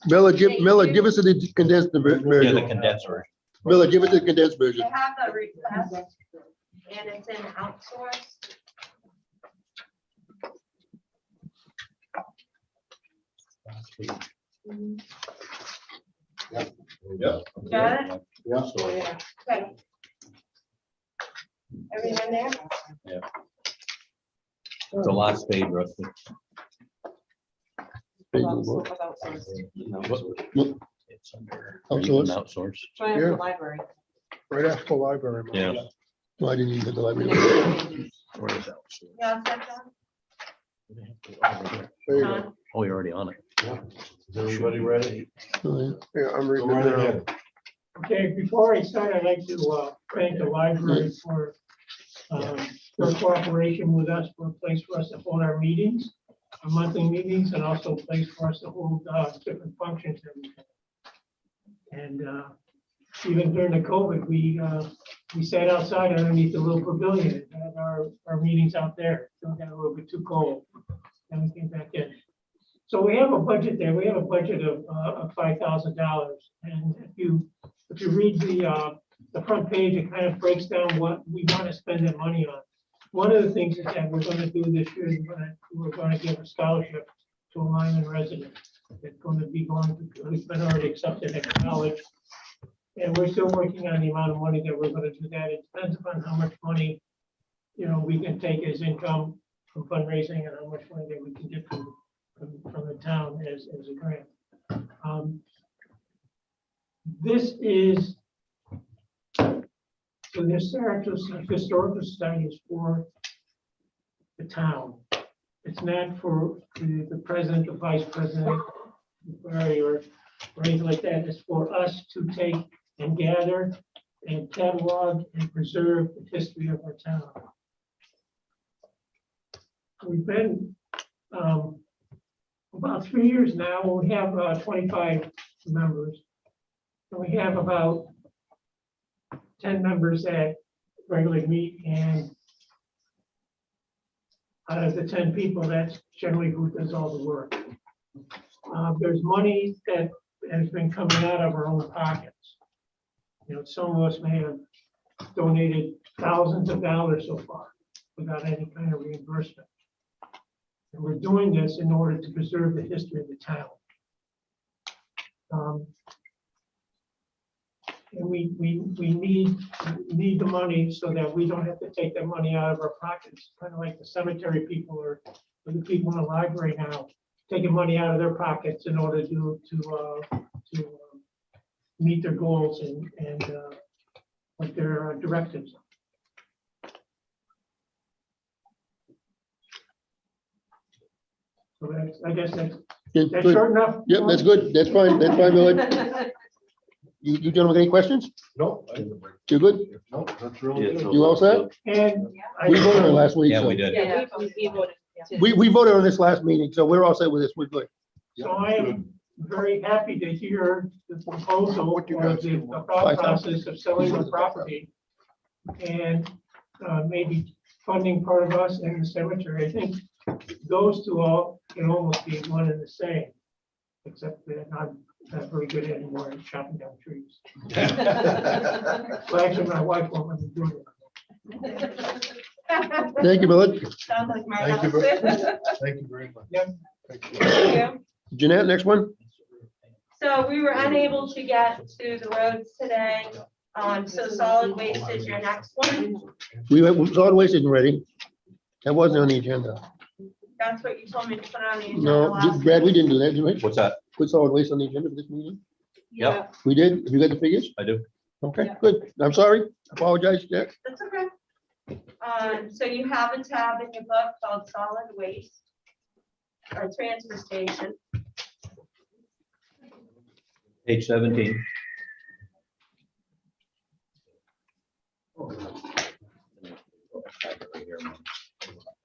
Miller, give us the condensed Yeah, the version. condensed version. Miller, give us the condensed version. They have the request and it's in outsourced. Yeah. Got it? Yeah. Okay. Everything there? The last page, Rusty. Page of the book. It's under. Outsource. Outsource. Try it at Yeah. the library. Right after the library. Yeah. No, I didn't even get the library. Where is outsource? Yeah, set down. There you go. John? Oh, you're already on it. Is everybody ready? Oh, Yeah, I'm Go reading it right now. ahead. Okay, before I start, I'd like to thank the library for their cooperation with us for a place for us to hold our meetings, our monthly meetings, and also a place for us to hold different functions. And even during the COVID, we sat outside underneath the little pavilion and had our meetings out there. So it got a little bit too cold. Then we came back in. So we have a budget there. We have a budget of $5,000. And if you read the front page, it kind of breaks down what we want to spend that money on. One of the things is that we're going to do this year, we're going to give a scholarship to a Lyman resident. That's going to be going to, who's been already accepted at college. And we're still working on the amount of money that we're going to do that. It depends upon how much money, we can take as income from fundraising and how much money that we can get from the town as a grant. This is, so the Historical Society is for the town. It's not for the president, the vice president, or anything like that. It's for us to take and gather and catalog and preserve the history of our town. We've been about 3 years now. We have 25 members. And we have about 10 members that regularly meet, and out of the 10 people, that's generally who does all the work. There's money that has been coming out of our own pockets. Some of us may have donated thousands of dollars so far without any kind of reimbursement. And we're doing this in order to preserve the history of the town. And we need the money so that we don't have to take that money out of our pockets, kind of like the cemetery people or the people in the library now, taking money out of their pockets in order to meet their goals and what their directives are. So that's, I guess that's Good. short enough. Yep, that's good. That's fine. That's fine, Miller. You gentlemen, any questions? No, I didn't break. You good? No, that's really good. You all set? And We voted on it last week. Yeah, so- we did. Yeah, we voted. We voted on this last meeting, so we're all set with this. We're good. So I am very happy to hear the proposal or the thought process of selling the property and maybe funding part of us and the cemetery. I think those two all can almost be one and the same, except that I'm not very good anymore at chopping down trees. Well, actually, my wife won't let me do it. Thank you, Millard. Sounds like my Thank you, house. Thank you very much. Yep. Thank you. Jeanette, next one? So we were unable to get to the roads today. So solid waste is your next one. Solid waste isn't ready. That wasn't on the agenda. That's what you told me to put on the agenda No, last. Brad, we didn't do that, did we? What's that? Put solid waste on the agenda for this meeting? Yep, We did? Have you got the figures? I do. Okay, good. I'm sorry. Apologize, Jack. That's okay. So you have a tab in your book called solid waste or transfer station. Page 17.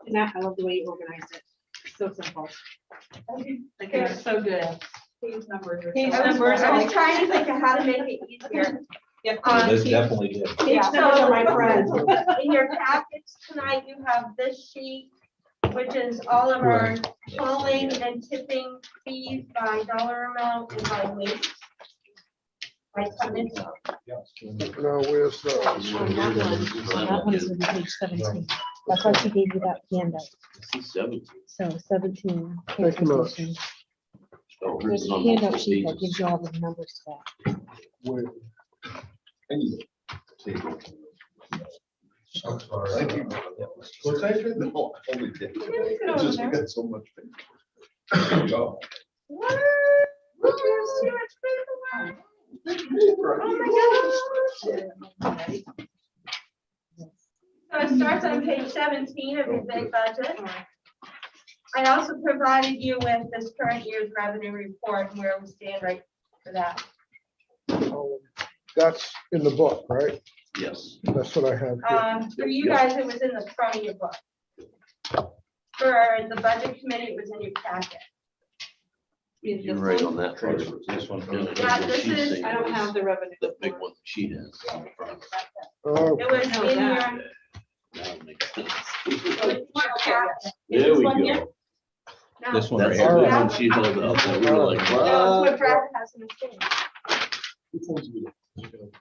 And I love the way you organized it. So simple. Like, they're so good. Page numbers. are Page so- numbers. I was trying to think of how to make it easier. This definitely did. Page numbers are my friend. In your packets tonight, you have this sheet, which is all of our hauling and tipping fees by dollar amount and by weight. By tonnage. Now, where's the, That one is on page 17. That's why she gave you that handout. So 17. Thank you, Melissa. transportation. There's a handout sheet that gives you all the numbers back. Where? I'm sorry. Thank you. What's that? No, I only did. Sit over Just there. got so much. paper. Go. What? There's too much paperwork. Oh my gosh. So it starts on page 17 of your big budget. I also provided you with this current year's revenue report and where we stand right for that. that's in the book, right? Yes. That's what I have here. For you guys, it was in the front of your book. For the budget committee, it was in your packet. You're right on that part. This one. Yeah, this is- I don't have the revenue. The big one that she has. Oh, It was No, in that- your. That makes sense. packet. There we one here? go. No. This one right That's here. the Yeah. one she held up that we were like, No, what? it's what Brad has in his thing.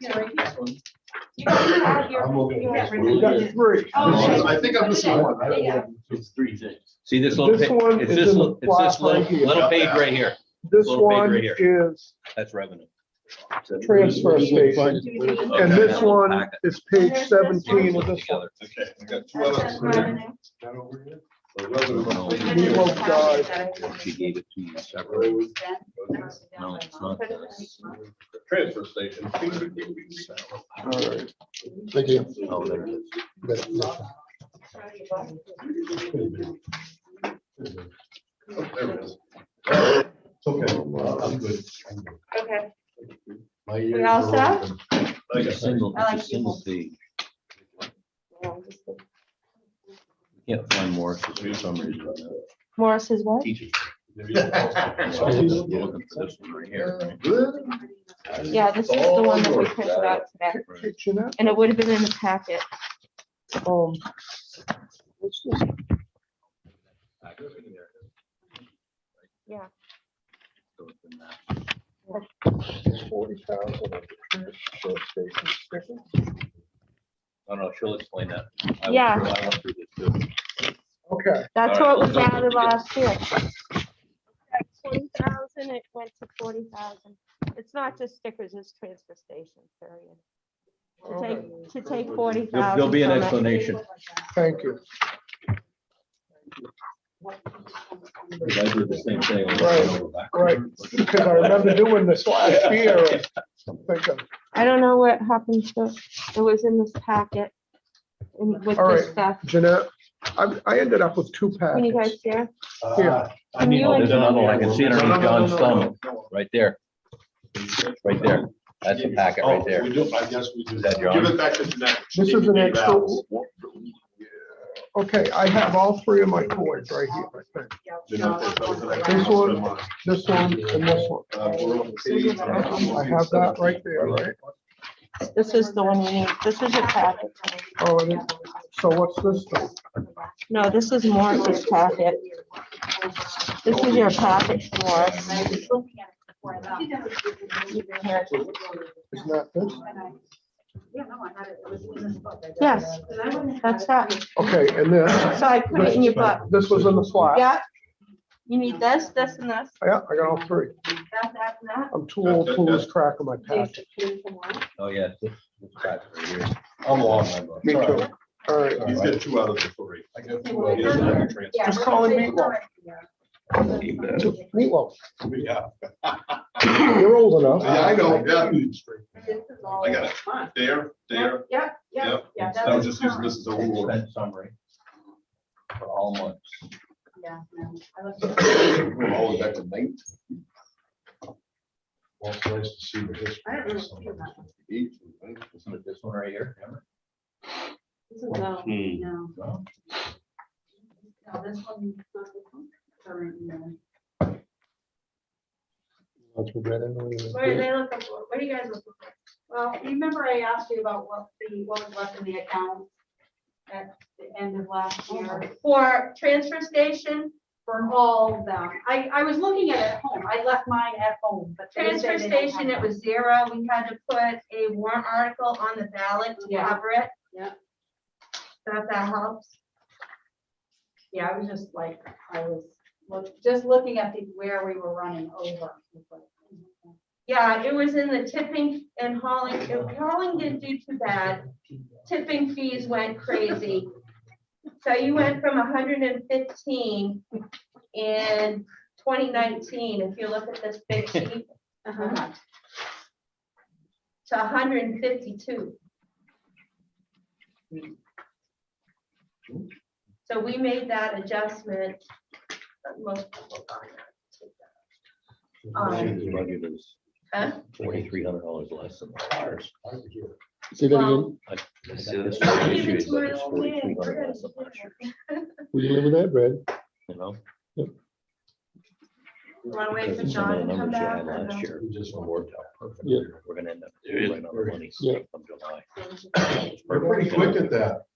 Yeah, right here. You guys have your- I'm looking your- at we got three. Oh, I think I'm missing one. There you go. It's three things. See this little, This one it's is this in the little, it's this plot right here. little page right here. This little page one right here. is That's revenue. transfer station, and this one is page And there's this 17 one. of this one. Okay, I got two That's others. revenue. That over here? The revenue. We've been in Meatloaf this packet died. that I- She gave it to you separately. No, it's not. Transfer station. All right. Thank you. Oh, there it is. You got it. Oh, there it is. It's okay. I'm good. I'm good. Okay. My We ears all are set? open. Like a single, I like it's a single fee. You can't find more for some reason. Morris is what? Teachers. There you go. So you're looking for this one right here, right? Good. Yeah, this is the one that we printed out today. Right. Jeanette? And it would have been in the packet. What's this? Yeah. So it's in that. 40,000 of the transfer station sticker. I don't know, she'll explain that. I went Yeah. through- I went through this too. Okay, That's All right, what was let's go. added last year. 20,000, it went to 40,000. It's not just stickers, it's transfer station, period. To take 40,000. There'll be an from it. explanation. thank you. Because I did the same thing. Right, because I remember doing this last year. I'm thinking, I don't know what happened to, it was in this packet. With All this right. stuff. Jeanette, I ended up with two Can you packets. guys hear? Yeah. I mean, you There's another one. I can see it underneath John's thumb, no. right there. Right there. That's the packet right Oh, there. we do, I guess we do. Is that John? Give it back to Jeanette. This is an Dave extra. Alves. Okay, I have all three of my cords right here, I think. Jeanette, that was an This extra one, mine. this one, and this one. We're on page- I have that right there, right? This is the one you need. This is your packet. Oh, it is. So what's this thing? No, this is Morris's packet. This is your packet, Morris. Here. Isn't that this? Yes, that's that. Okay, and this, So I put it in your book. this was in the flat. Yeah. You need this, this, and this. Yeah, I got all three. That, and that. I'm too old to lose track of my packet. Oh, yeah. this back right here. I'm long member. Me too. All right, He's got 2 out of the 3. I got 2 out of the 3 transfers. just call him Meatloaf. Meatloaf. Yeah. You're old enough. Yeah, I know, yeah. I got it. There. Yeah, yeah, Yep. yeah. I was just using this as a rule. Spend summary for all months. Yeah, no, I looked We're all the way back to 9. Well, it's nice to see the history. I don't really of some feel of that these. Isn't it this one right here? Remember? No, no. No? No, this one. Current, no. That's what Brad, I know you- What are they looking for? What are you guys looking for? Well, remember I asked you about what was left in the account at the end of last year For transfer station, for all of them. I was looking at it at home. I left mine at home, but. they said transfer they didn't have station, it them. was 0. We had to put a warrant article on the ballot to Yeah. cover it. Yeah. So if that helps. Yeah, I was just like, just looking at where we were running over. Yeah, it was in the tipping and hauling. Hauling didn't do too bad. Tipping fees went crazy. So you went from 115 in 2019, if you look at this big sheet, Uh-huh. to 152. So we made that adjustment. But most people don't take that. The budget is Huh? $4,300 less than ours. Say that Well, again. This Give it to my old man. $4,300 less than last year, We can live with that, Brad. you know? You wanna wait for Because some of John the to come numbers you back? had or no? last year We just worked out perfect. Yeah. We're gonna end up right on the money Yeah. come July. We're pretty quick at that.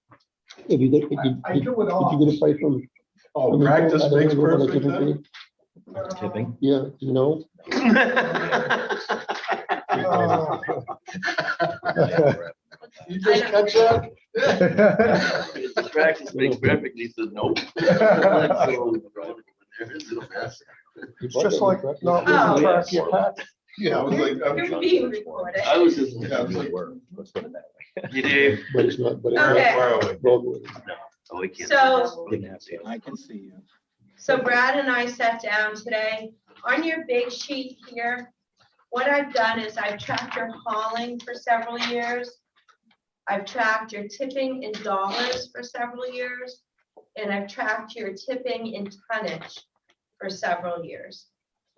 If you get, if I you, do it did all. you get a price from? Oh, practice makes perfect. Tipping then. fee? Tipping. Yeah, you know? You just catch that? Practice makes perfect, he said, nope. It's just like not Oh. losing track of your packet. Yeah, I was like, You're being recorded. I was just. Yeah, I was like- Let's put it that way. You did. But it's not, but it's Okay. where are we? not roadway. Oh, we can't. So- Didn't have to. I can see you. So Brad and I sat down today. On your big sheet here, what I've done is I've tracked your hauling for several years. I've tracked your tipping in dollars for several years. And I've tracked your tipping in tonnage for several years.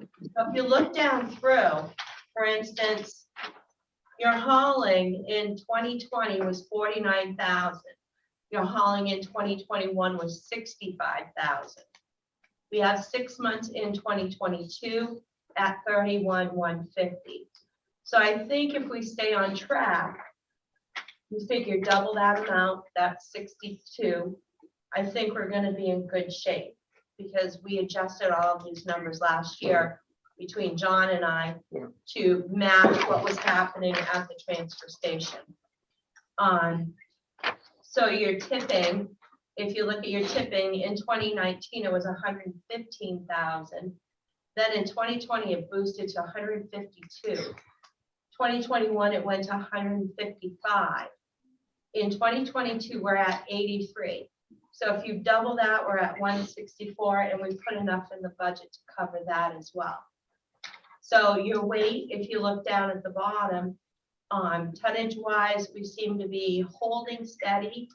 So if you look down through, for instance, your hauling in 2020 was 49,000. Your hauling in 2021 was 65,000. We have 6 months in 2022 at 31,150. So I think if we stay on track, you figure double that amount, that's 62. I think we're gonna be in good shape because we adjusted all of these numbers last year between John and I to match what was happening at the transfer station. So your tipping, if you look at your tipping in 2019, it was 115,000. Then in 2020, it boosted to 152. 2021, it went to 155. In 2022, we're at 83. So if you double that, we're at 164, and we put enough in the budget to cover that as well. So your weight, if you look down at the bottom, tonnage wise, we seem to be holding steady.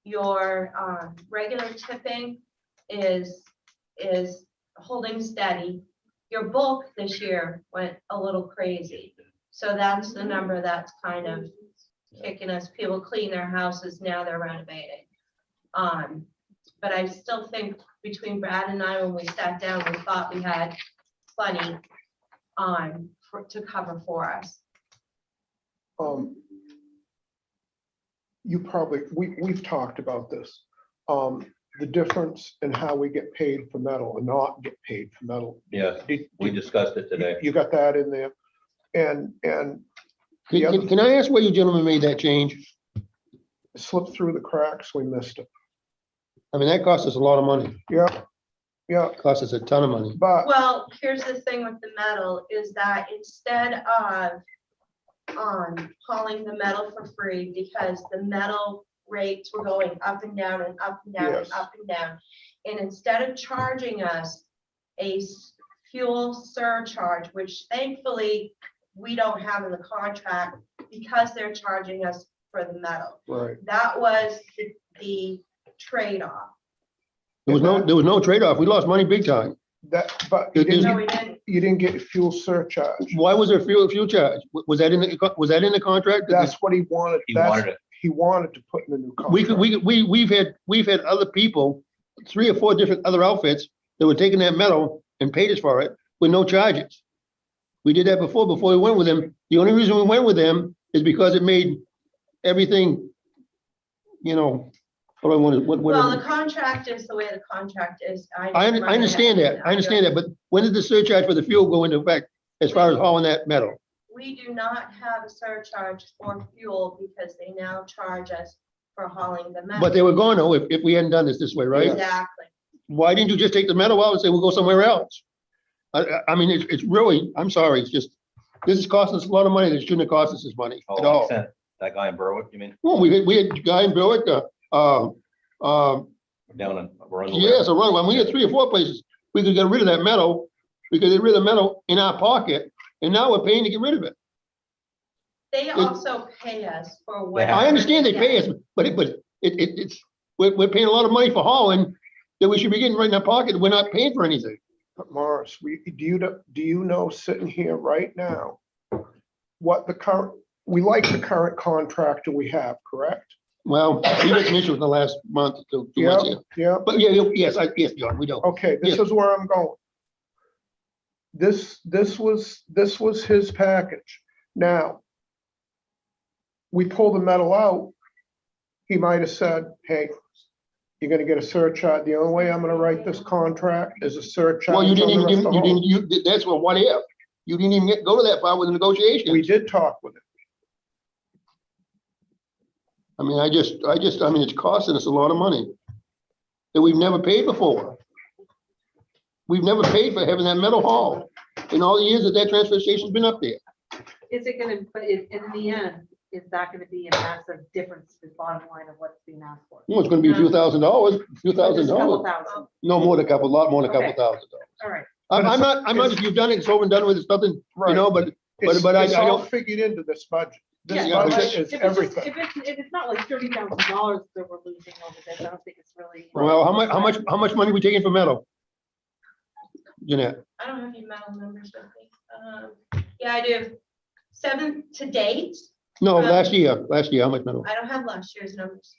Your regular tipping is holding steady. Your bulk this year went a little crazy. So that's the number that's kind of kicking us. People clean their houses, now they're renovating. But I still think between Brad and I, when we sat down, we thought we had plenty to cover for us. you probably, we've talked about this. The difference in how we get paid for metal and not get paid for metal. Yeah, we discussed it today. You got that in there? And the other Can I ask where you gentlemen made that change? slipped through the cracks, we missed it. I mean, that cost us a lot of money. Yeah, yeah, Cost us a ton of money. but Well, here's the thing with the metal is that instead of hauling the metal for free, because the metal rates were going up and down and up and down Yes. and up and down. And instead of charging us a fuel surcharge, which thankfully we don't have in the contract because they're charging us for the metal. right. That was the trade-off. There was no trade-off. We lost money big time. But you Didn't No, didn't, we didn't. you didn't get fuel surcharge. Why was there fuel charge? Was that in the contract? That's what he wanted. He That's- wanted it. He wanted to put in the new We contract. could, we've had other people, 3 or 4 different other outfits that were taking that metal and paid us for it with no charges. We did that before we went with them. The only reason we went with them is because it made everything, you know, what I wanted, Well, the whatever. contract is the way the contract is. I understand that, but when did the surcharge for the fuel go into effect as far as hauling that metal? We do not have a surcharge for fuel because they now charge us for hauling the metal. But they were going to if we hadn't done this way, right? Exactly. Why didn't you just take the metal out and say, we'll go somewhere else? I mean, it's really, I'm sorry, it's just, this is costing us a lot of money that shouldn't have cost us this money at Oh, all. sent that guy in Berwick, you mean? Well, we had a guy in Berwick, Down in, we're on the. yes, a run, we had 3 or 4 places. We could get rid of that metal. We could get rid of the metal in our pocket, and now we're paying to get rid of it. They also pay us for what. I understand they pay us, but it's, we're paying a lot of money for hauling that we should be getting right in our pocket. We're not paying for anything. But Morris, do you know sitting here right now what the current, we like the current contractor we have, correct? Well, we had some issues in the last month, 2 Yeah, months here. yeah. But yeah, yes, John, we don't. Okay, this is where I'm going. This was his package. Now, we pull the metal out, he might have said, hey, you're gonna get a surcharge. The only way I'm gonna write this contract is a surcharge. Well, you didn't on the even, rest of you the didn't, that's what if. You didn't even go to that far with the negotiation. whole. We did talk with him. I mean, I mean, it's costing us a lot of money that we've never paid before. We've never paid for having that metal haul in all the years that transfer station's been up there. Is it gonna, but in the end, is that gonna be a massive difference in the bottom line of what's being asked for? Well, it's gonna be a few $1,000, a few Just a couple $1,000. thousand. No more than a lot more than a couple Okay. $1,000. All right. I'm not, if you've done it, it's over and done with, it's nothing, you Right. know, but It's I all don't, figured into this budget. This Yeah, but budget if is it's, everything. if it's not like $30,000 that we're losing over this, I don't think it's really. well, how much money we taking for metal? Jeanette, I don't have any metal numbers with me. Yeah, I do. 7 to date. no, last year, how much metal? I don't have last year's numbers.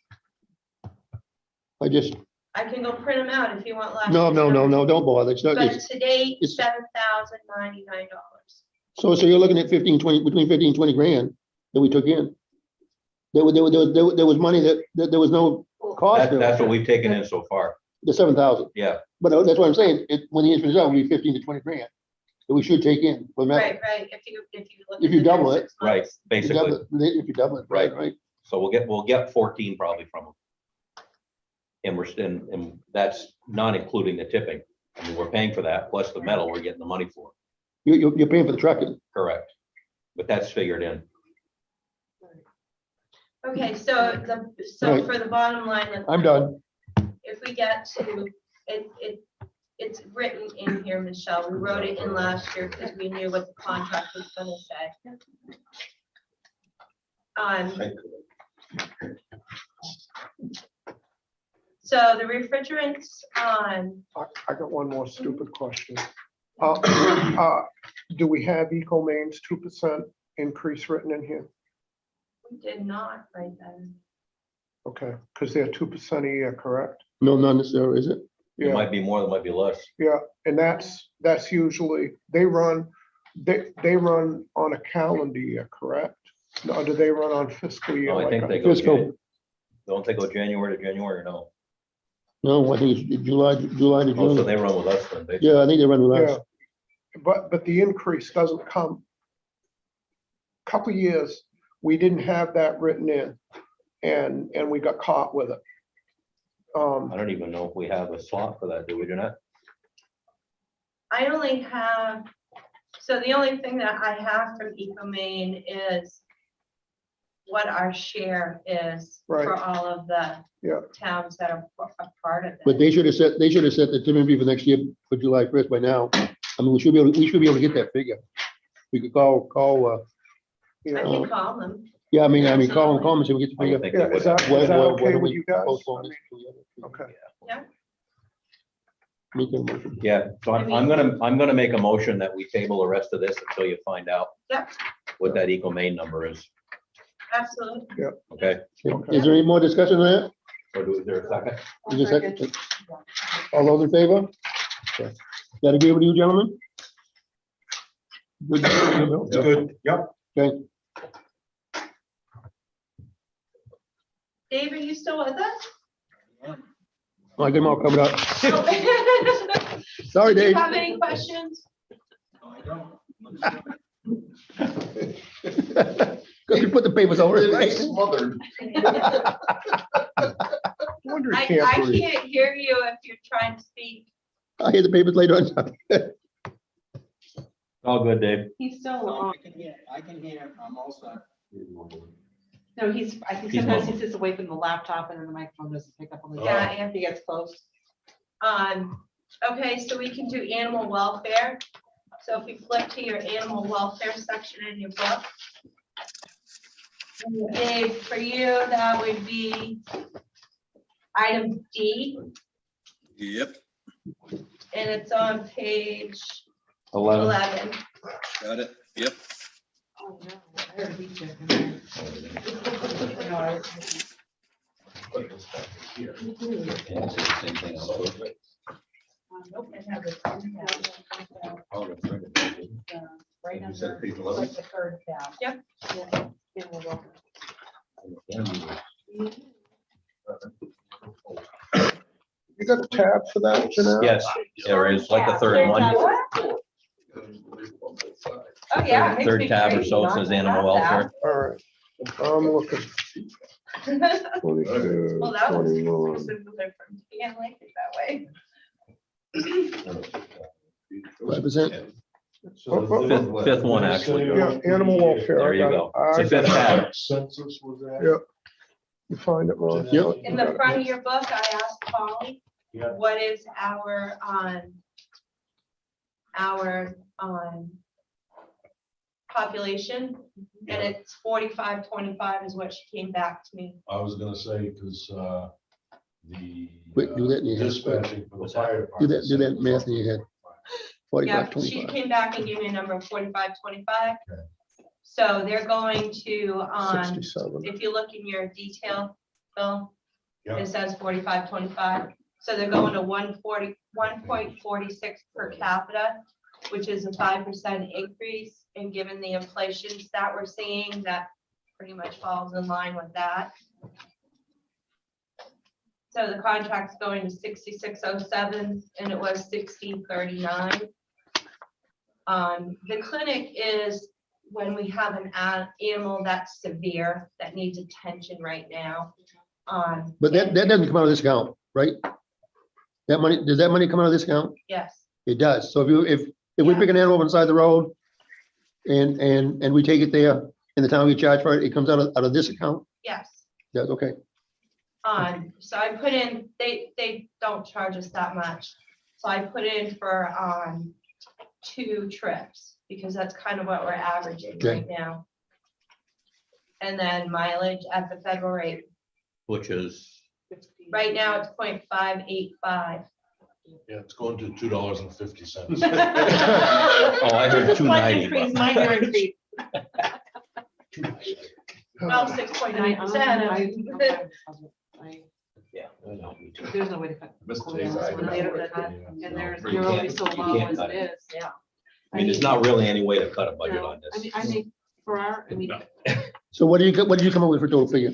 I just, I can go print them out if you want last. no, year's don't numbers. bother. It's not, But it's, to date, it's- $7,099. so you're looking at 15, 20, between 15 and 20 grand that we took in. There was money that there was no cost. That's what we've taken in so far. The 7,000. Yeah, But that's what I'm saying. When the insurance is out, it'll be 15 to 20 grand that we should take in for metal. Right. If you look. If at you the double next it, 6 right, months. If you double it, right. so we'll get 14 probably from them. And and that's not including the tipping. I mean, we're paying for that, plus the metal we're getting the money for, You're paying for the trucking. correct? But that's figured in. Okay, so Right. for the bottom line. I'm done. If we get to, it's written in here, Michelle, we wrote it in last year because we knew what the contract was gonna say. So the refrigerants on, I got one more stupid question. Do we have Eco Main's 2% increase written in here? we did not write that in. Okay, because they're 2% a year, correct? No, not necessarily, is it? It Yeah, might be more, there might be less. yeah, and that's usually, they run on a calendar year, correct? Or do they run on fiscal year? No, I like think a- they go. Fiscal. Don't they go January to January or no? No, I think it's July to Oh, so June. they run with us then, basically. Yeah, I think they run with Yeah, us. but the increase doesn't come. Couple years, we didn't have that written in, and we got caught with it. I don't even know if we have a slot for that, do we, Jeanette? I only have, so the only thing that I have from EcoMaine is what our share is Right. for all of the Yeah. towns that are a part of But it. they should have set the timber fee for next year for July 1st by now. I mean, we should be able to get that figure. We could call, You I know, can call them. yeah, I mean, call them and see if we get the I would figure. think they yeah, would is that, have. is that What okay do with we you guys? postpone I this mean, to? Okay. Make a motion. Yeah, so I'm gonna make a motion that we table the rest of this until you find out. Yep. What that Eco-Maine number is, Absolutely. okay? Is there any more discussion on that? Or is there a second? Is there a second? All those in favor? Okay. That agree with you, gentlemen? Good. It's good, yep. Okay, Dave, are you still with us? I get them all covered up. Do Sorry, you Dave. have any questions? Because you put the papers over it, right? Smothered. Wonder I if can't breathe. can't hear you if you're trying to speak. I'll hear the papers later on. All good, Dave. He's still on. I can hear, I'm all set. No, I think He's sometimes mobile. he sits away from the laptop and then the microphone doesn't pick up on the. Yeah, If he gets close. Okay, so we can do animal welfare. So if we flip to your animal welfare section in your book. Dave, for you, that would be item D, Yep, and it's on page 11. 11. got it, yep. Oh, no, I heard a beat check in there. No, I- Nope, it has a right under, like the third tab. Yep. Yeah, yeah, we'll go. You got a tab for that, Janelle? Yes, there is, like the third one. Oh, yeah. it makes Third me tab or crazy so not says to have animal welfare. All right. I'm looking. that. 22, Well, that was 21. specifically from, yeah, I like it that way. 5%. Fifth one, actually. Yeah, animal welfare. There I you got it. go. I It's the got fifth it. tab. Census was that? Yeah. You find it, Ron? Yep. In the front of your book, I asked Polly, Yeah. what is our population? And it's 4525 is what she came back to me. I was gonna say, because the Quick, do that in your head. dispatching for the fire Do department. that math in your head. 45, Yeah, she 25. came back and gave me a number of 4525. Okay. So they're going to, 67. if you look in your detail, Bill, Yeah. it says 4525. So they're going to 1.46 per capita, which is a 5% increase. And given the inflations that we're seeing, that pretty much falls in line with that. So the contract's going to 6607 and it was 6039. The clinic is when we have an animal that's severe, that needs attention right now. But that doesn't come out of this account, right? That money, does that money come out of this account? Yes, It does. So if we pick an animal up inside the road and we take it there and the town we charge for it, it comes out of this account? yes. Yeah, okay. So I put in, they don't charge us that much. So I put in for 2 trips because that's kind of what we're averaging right now. And then mileage at the federal rate. Which is, Right now it's 0.585. Yeah, it's going to $2.50. oh, I heard 290. Increase, but- minor increase. Well, 6.9%. Yeah. no, me too. There's no way to cut. Mr. Yeah, Davis, I when know. they don't cut, Yeah. And there's, You you're always can't- so you low can't as cut it it. is, yeah. I mean, there's not really any way to cut a budget on I this. mean, for our, I mean, So what did you come up with for total figure?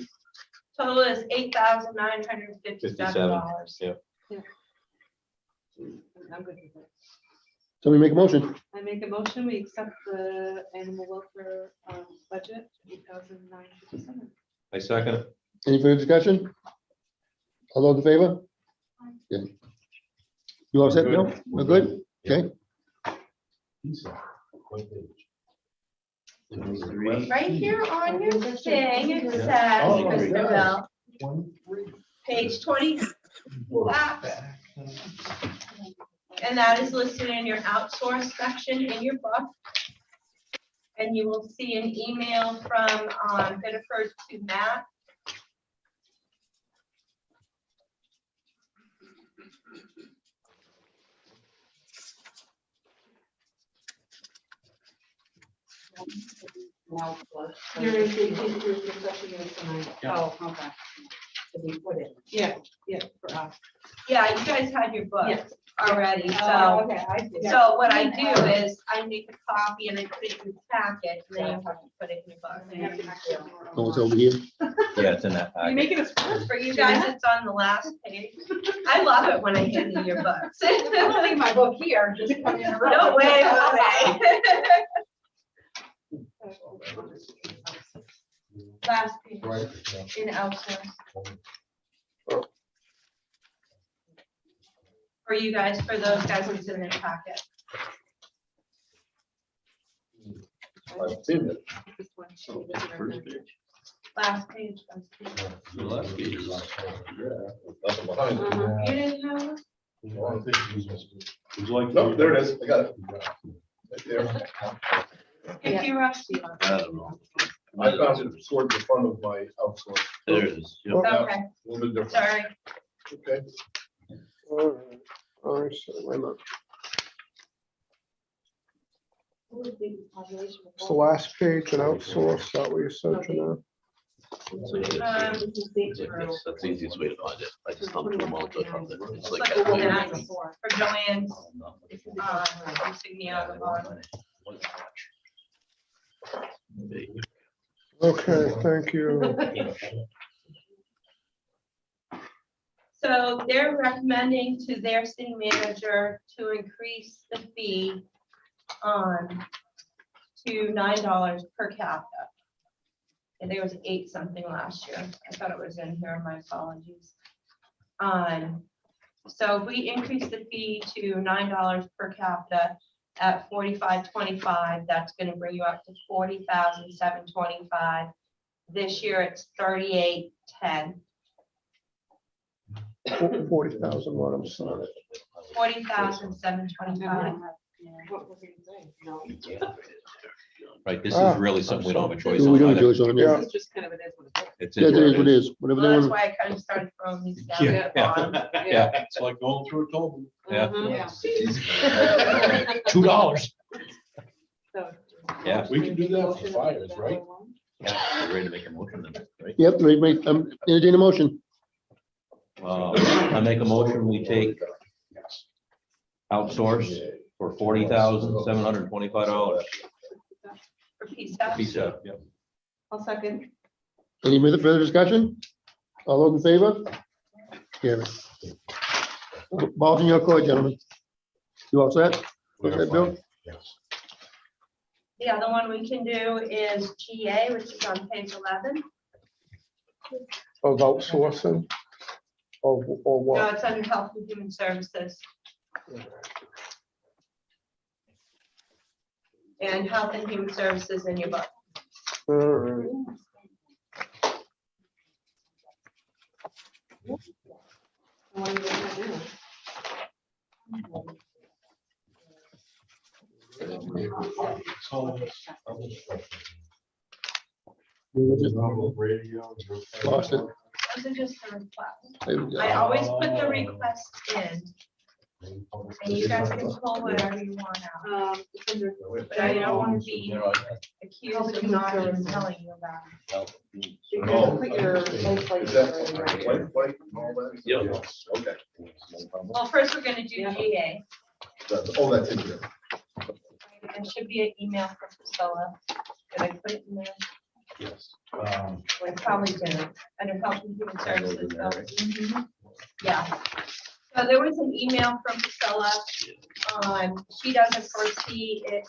Total is $8,957. Yeah. I'm good with it. Somebody make a motion. I make a motion, we accept the animal welfare budget, 8,957. I second it. Any further discussion? All those in favor? Yeah. You all set, Bill? We're good? Okay. Right here on your thing, it says, Oh, Mr. Bell, page 20. And that is listed in your outsource section in your book. And you will see an email from Biddeford to Matt. Your session is tonight. Oh, okay. So we put it. Yeah, for us. Yeah, you guys had your book Yes. already, Oh, so. okay, I see. So what I do is I make a copy and I put it in the packet, and then you have to put it in your book. Oh, it's over here. Yeah, it's in that You packet. making us work For you guys, it's on the last page. I love it when I hand you your books. I don't leave my book here, just come in a row. No way, no way. Last page in outsource. For you guys, for those guys, it's in their packet. I've seen it. Last page. You didn't have it? No, there it is. I got it. Right there. If you're up, Steve. I don't know. I found it towards the front of my outsource. There it is. Yep. Okay, A little bit different. sorry. Okay. All right, so wait a minute. It's the last page and outsource, that what you're searching on? That's the easiest way to find it. I just thumb through them all until I found it. It's like. Like, for Joanne's, insignia on the bottom. Okay, thank you. So they're recommending to their city manager to increase the fee to $9 per capita. And there was 8 something last year. I thought it was in here, my apologies. So if we increase the fee to $9 per capita at $45.25, that's gonna bring you up to $40,725. This year it's $38.10. 40,000, what I'm sorry. $40,725. Right, this is really something we don't have a choice We on. don't either. do it on there. Yeah. It's just kind of, it is what it is. It's Yeah, it is what it is. Whatever Well, they that's want. why I kind of started throwing these down Yeah. at the bottom. Yeah. It's like going through a toll booth. Yeah. Yeah. $2. So, Yeah. We can do that for fires, right? Yeah, we're ready to make a motion then, right? Yep, entertain a motion. I make a motion, we take outsource for $40,725. For PSAP. Pizza, yeah. I'll second. Any further discussion? All those in favor? Yeah. Ball's in your court, gentlemen. You all set? Okay, Bill? Yes. The other one we can do is GA, which is on page 11. Of outsourcing? Or No, what? it's under Health and Human Services. And Health and Human Services in your book. All right. Radio. Lost it. Those are just the requests. There we go. I always put the request in, and you guys can pull whatever you want out. But I don't want to be accused of not even telling you about it. Oh, is that white, white and all that? Yep. Yes, okay. Well, first we're gonna do GA. Oh, that's in here. There should be an email from Priscilla. Did I put it in there? Yes. It's probably been under Health and Human Services. So, yeah. So there was an email from Priscilla. She doesn't foresee it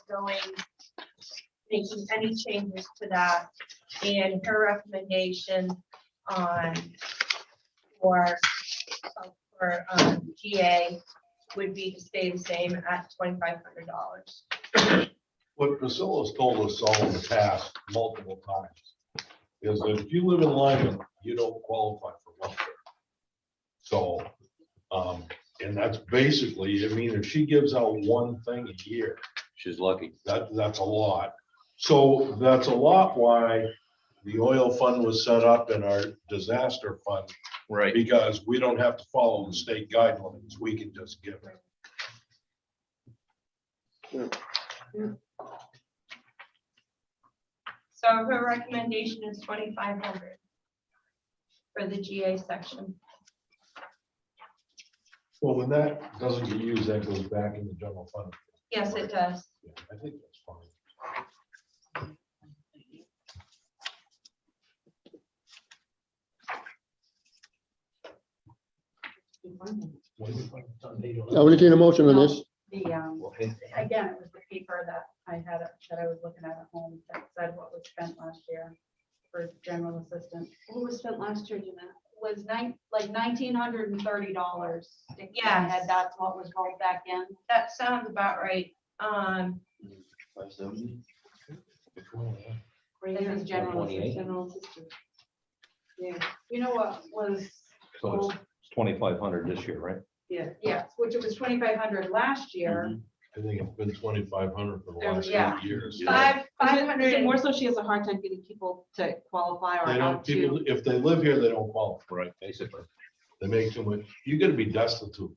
making any changes to that. And her recommendation for GA would be to stay the same at $2,500. What Priscilla's told us all in the past multiple times is that if you live in Lyman, you don't qualify for welfare. So, and that's basically, I mean, if she gives out one thing a year, She's lucky. that's a lot. So that's a lot why the oil fund was set up and our disaster fund, Right. because we don't have to follow the state guidelines. We can just give it. So her recommendation is 2,500 for the GA section. Well, when that doesn't get used, that goes back in the general fund. Yes, it does. Yeah, I think that's fine. I'll entertain a motion on this. The, again, it was the paper that I had, that I was looking at home that said what was spent last year for general assistance. What was spent last year, Jeanette? Was like $1,930. Yes. And that's what was rolled back in. That sounds about right. This is general, 28. general assistance. Yeah, you know what was, So it's 2,500 this year, right? yes, which it was 2,500 last year. I think it's been 2,500 for the last Yeah. 8 years. Five Is it hundred. more so she has a hard time getting people to qualify or They how don't, to? people, if they live here, they don't qualify. Right, basically. They make too much. You gotta be destitute,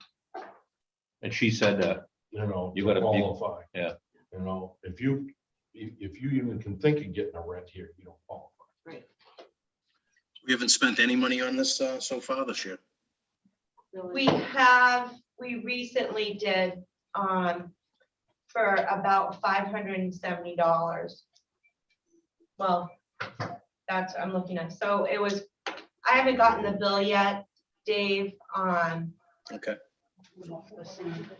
And she said that, you know, You to gotta be- qualify. yeah. You know, if you even can think of getting a rent here, you don't qualify. We haven't spent any money on this so far this year. We recently did, for about $570. Well, I'm looking at, so it was, I haven't gotten the bill yet, Dave, Okay.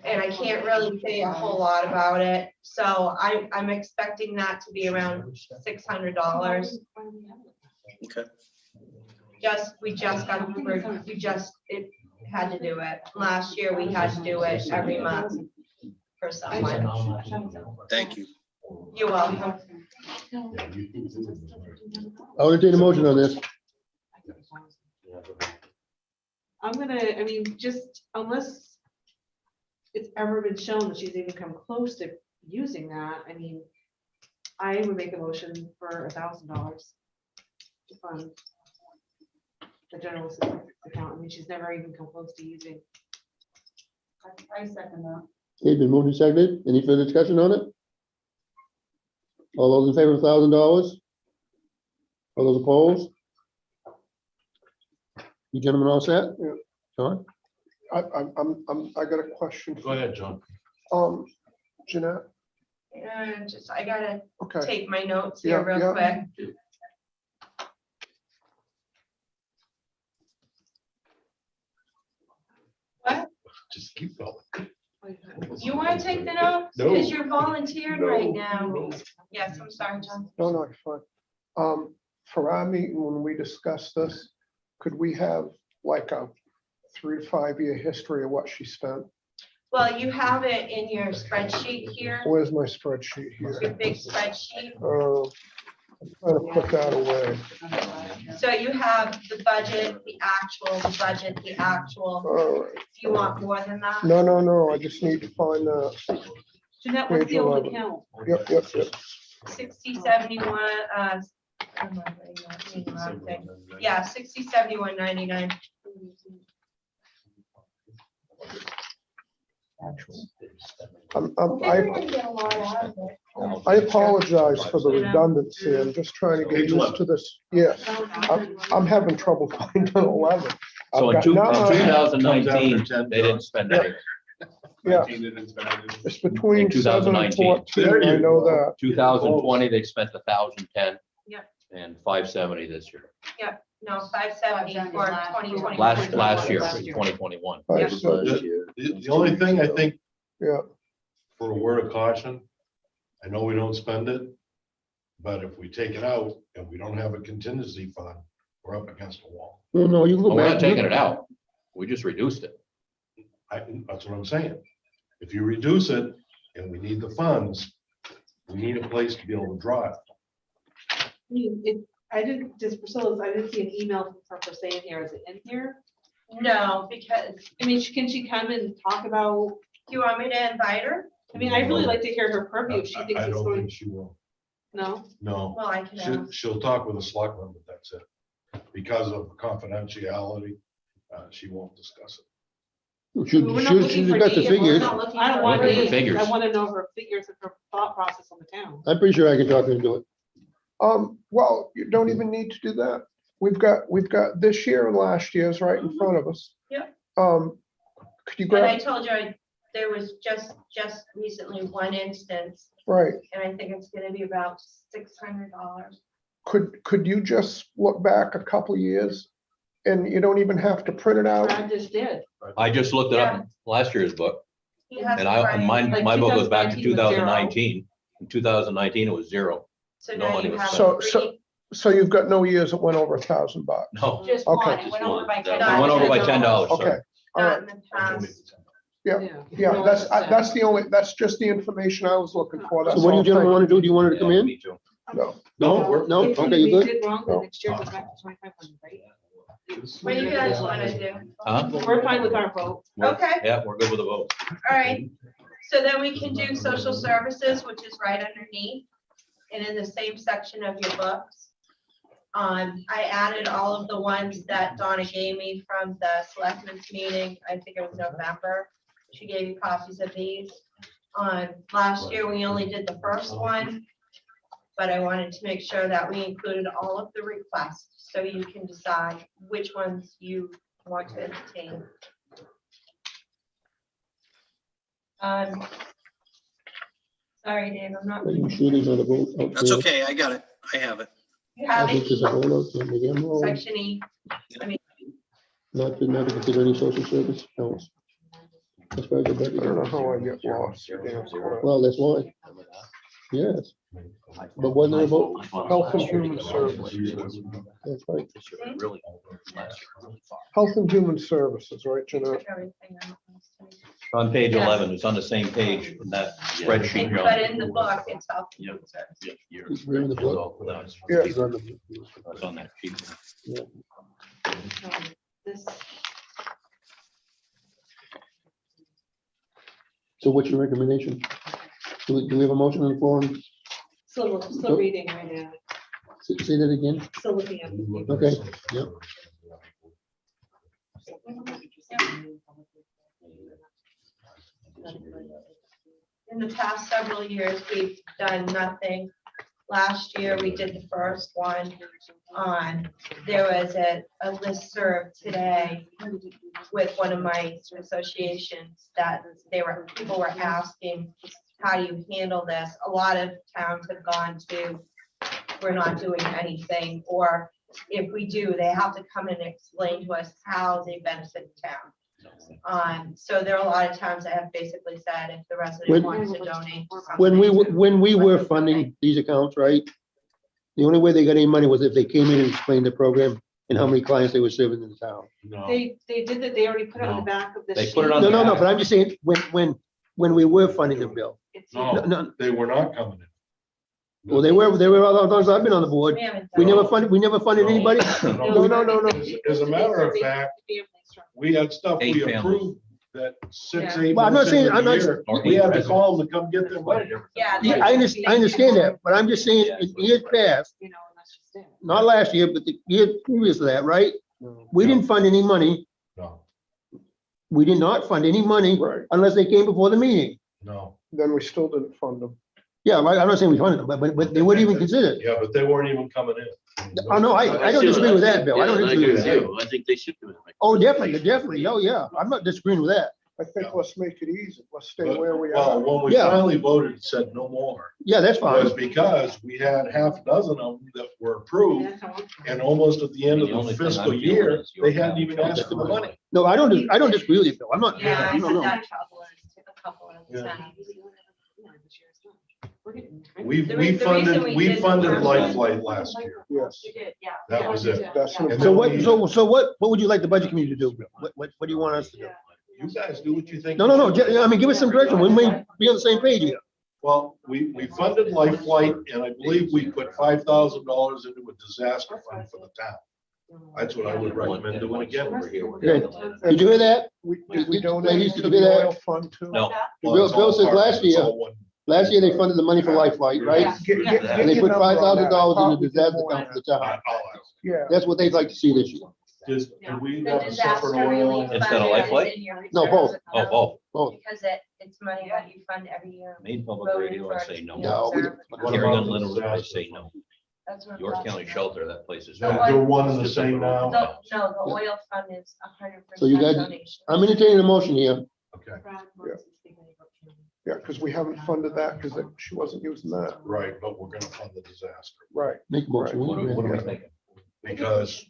and I can't really say a whole lot about it. So I'm expecting that to be around $600. Okay. It had to do it. Last year, we had to do it every month for someone. Thank you. You're welcome. I'll entertain a motion on this. I mean, just unless it's ever been shown that she's even come close to using that, I mean, I would make a motion for $1,000 to fund the general assistance account. I mean, she's never even come close to using. I second that. Okay, been moved and seconded. Any further discussion on it? All those in favor of $1,000? All those opposed? You gentlemen all set? Yeah. John? I got a question. Go ahead, John. Jeanette, And I gotta okay. take my notes here Yeah, real yeah. quick. What? Just keep going. You wanna take the notes? No. Because you're volunteering right No, now. no. Yes, I'm sorry, John. No, it's fine. For our meeting, when we discuss this, could we have like a 3 to 5 year history of what she spent? Well, you have it in your spreadsheet here, Where's my spreadsheet your here? big spreadsheet. I'm trying to put that away. So you have the budget, the actual, the budget, the actual. All right. Do you want more than that? No, I just need to find that. Jeanette, what's Page the old 11. account? Yep. 6071, yeah, 6071.99. I apologize for the redundancy. I'm just trying to get used to this. Yeah, I'm having trouble finding 11. So in I've got 2019, they didn't spend any. Yeah, it's between In 7 and 2019. 14. I know that. 2020, they spent 1,010. and 570 this year. No, 570 for 2020. Last year, Last year. 2021. All right, Yeah. so, The only thing I think, yeah, for a word of caution, I know we don't spend it, but if we take it out and we don't have a contingency fund, we're up against a wall. Well, no, you can Well, go we're back. not taking it out. We just reduced it. That's what I'm saying. If you reduce it and we need the funds, we need a place to be able to draw it. I didn't, just Priscilla's, I didn't see an email from her saying here, is it in here? No, because, I mean, can she come and talk about, do you want me to invite her? I mean, I'd really like to hear her purview if she thinks I it's don't going, think she will. no? No, Well, I can ask. she'll talk with the selectmen, but that's it. Because of confidentiality, she won't discuss it. Should, We're not looking she's for got the names, we're figures. not looking- I don't want Looking for names, figures. I want to know her figures and her thought process on the town. I'm pretty sure I can talk her into it. well, you don't even need to do that. We've got this year and last year's right in front of us. Yep. Could you And I grab, told you, there was just recently one instance, right, and I think it's gonna be about $600. could you just look back a couple years? And you don't even have to print it out. Brad just did. I just looked it up in last year's book, He has and it right. my book goes back to 2019 was zero. 2019. In 2019, it was zero. So no now money you was have spent. three. So you've got no years that went over $1,000. No, Just Okay. one, it went over by it $10. went over by $10. Okay, sorry. all Not right, in the past. yeah, that's the only, that's just the information I was looking for. So That's what do you all. gentlemen want to do? Do you want her to come in? Me too. No, No, no, If okay, you we good? did wrong, No. then next year goes back to 2,500, right? What do you guys wanna do? Huh? We're fine with our vote. Okay, Yeah, we're good with the vote. all right. So then we can do social services, which is right underneath and in the same section of your books. I added all of the ones that Donna gave me from the selectmen's meeting. I think it was November. She gave you copies of these. Last year, we only did the first one, but I wanted to make sure that we included all of the requests, so you can decide which ones you want to entertain. Sorry, Dave, I'm not. Are you sure there's not a vote? out That's there? okay. I got it. I have it. You I have think it, there's a vote out there, maybe I'm wrong. section E. Not to consider any social service else. As far as the I don't know budget. how I get lost. Damn, hold Well, that's why. Yes, but wasn't there a vote? on. Health and Human Services, That's right. Really. Health and Human Services, right, Jeanette? Everything else. On page Yes. 11, it's on the same page in that spreadsheet. But in the book, it's all. It's in the book. Yeah. It's on the- It's on that sheet. This, So what's your recommendation? Do we have a motion on the floor? still reading right now, Say that again? still looking at. the Okay, yep. In the past several years, we've done nothing. Last year, we did the first one on, there was a listserv today with one of my associations that people were asking, how do you handle this? A lot of towns have gone to, we're not doing anything, or if we do, they have to come and explain to us how they benefit the town. So there are a lot of towns that have basically said if the resident When- wants to donate. to When we were something, funding these accounts, right? The only way they got any money was if they came in and explained the program and how many clients they were serving in the town. No, They did that, they already put it on the back of the They sheet. put it on No, no, no, but I'm just saying, when we were funding them, Bill. It's- No, no, no, they were not coming in. well, they were all the times I've been on the board. We haven't We done never funded anybody. No, no, no, no. As a matter of fact, we had stuff Eight we families. approved that 6, Yeah. 8 Well, I'm not months saying- into I'm the not- year, Or we had to eight call them to come get their money. Yeah. Yeah, I understand that, but I'm just saying, in years past, You know, and that's just it. not last year, but the year previous to that, right? We didn't fund any money. No, We did not fund any money Right, unless they came before the meeting. no. then we still didn't fund them. Yeah, like, I'm not saying we funded them, but they wouldn't even consider it. Yeah, but they weren't even coming in. Oh, no, I don't disagree with that, Bill. I don't disagree with that. I think they should do it. Oh, definitely, oh, yeah. I'm not disagreeing with that. I think let's make it easy. Let's stay But- where we Well, are. when we Yeah. finally voted, it said no more. Yeah, that's fine. Was because we had half a dozen of them that were approved, That's how I'm- and almost at the end of The the only thing I'm fiscal feeling year, is your they hadn't county even felt asked that for the the money. No, I don't disagree with you, Bill. I'm not, Yeah, I no, had no. that trouble in a couple of the Yeah. towns. We're getting- We The reason funded, we we did the funded first Life one- Flight last year. Yes, You did, yeah. That was it. that's an And So important. what would you like the budget committee to do, Bill? What do you want us to do? You guys do what you think. No, you no, no, should. I mean, give us some direction. We may be on the same page here. Well, we funded Life Flight, and I believe we put $5,000 into a disaster fund for the town. That's what I would recommend doing again. Okay. Did you hear that? We Ladies, donated to you the hear that? oil fund too. No, Bill says last year, last year they funded the money for Life Flight, right? And they put $5,000 in the disaster account for the town. Yeah, That's what they'd like to see this year. Just, do we The have a separate disaster oil? relief Instead fund of Life is Flight? in your No, reserves both. oh, account both. Oh, Because it's money that you fund every year. Main public voted radio, for I it say to no. be in No, we- reserve account. What Hearing about the unlimited, I disaster say no. fund? That's what York that's- County Shelter, that place is. They're one and the same now? No, the oil fund is 100% So you guys- donation. I'm entertaining a motion here. Okay, yeah, because we haven't funded that because she wasn't using that. right, but we're gonna fund the disaster. Right. Make a motion. What are we Yeah. thinking? Because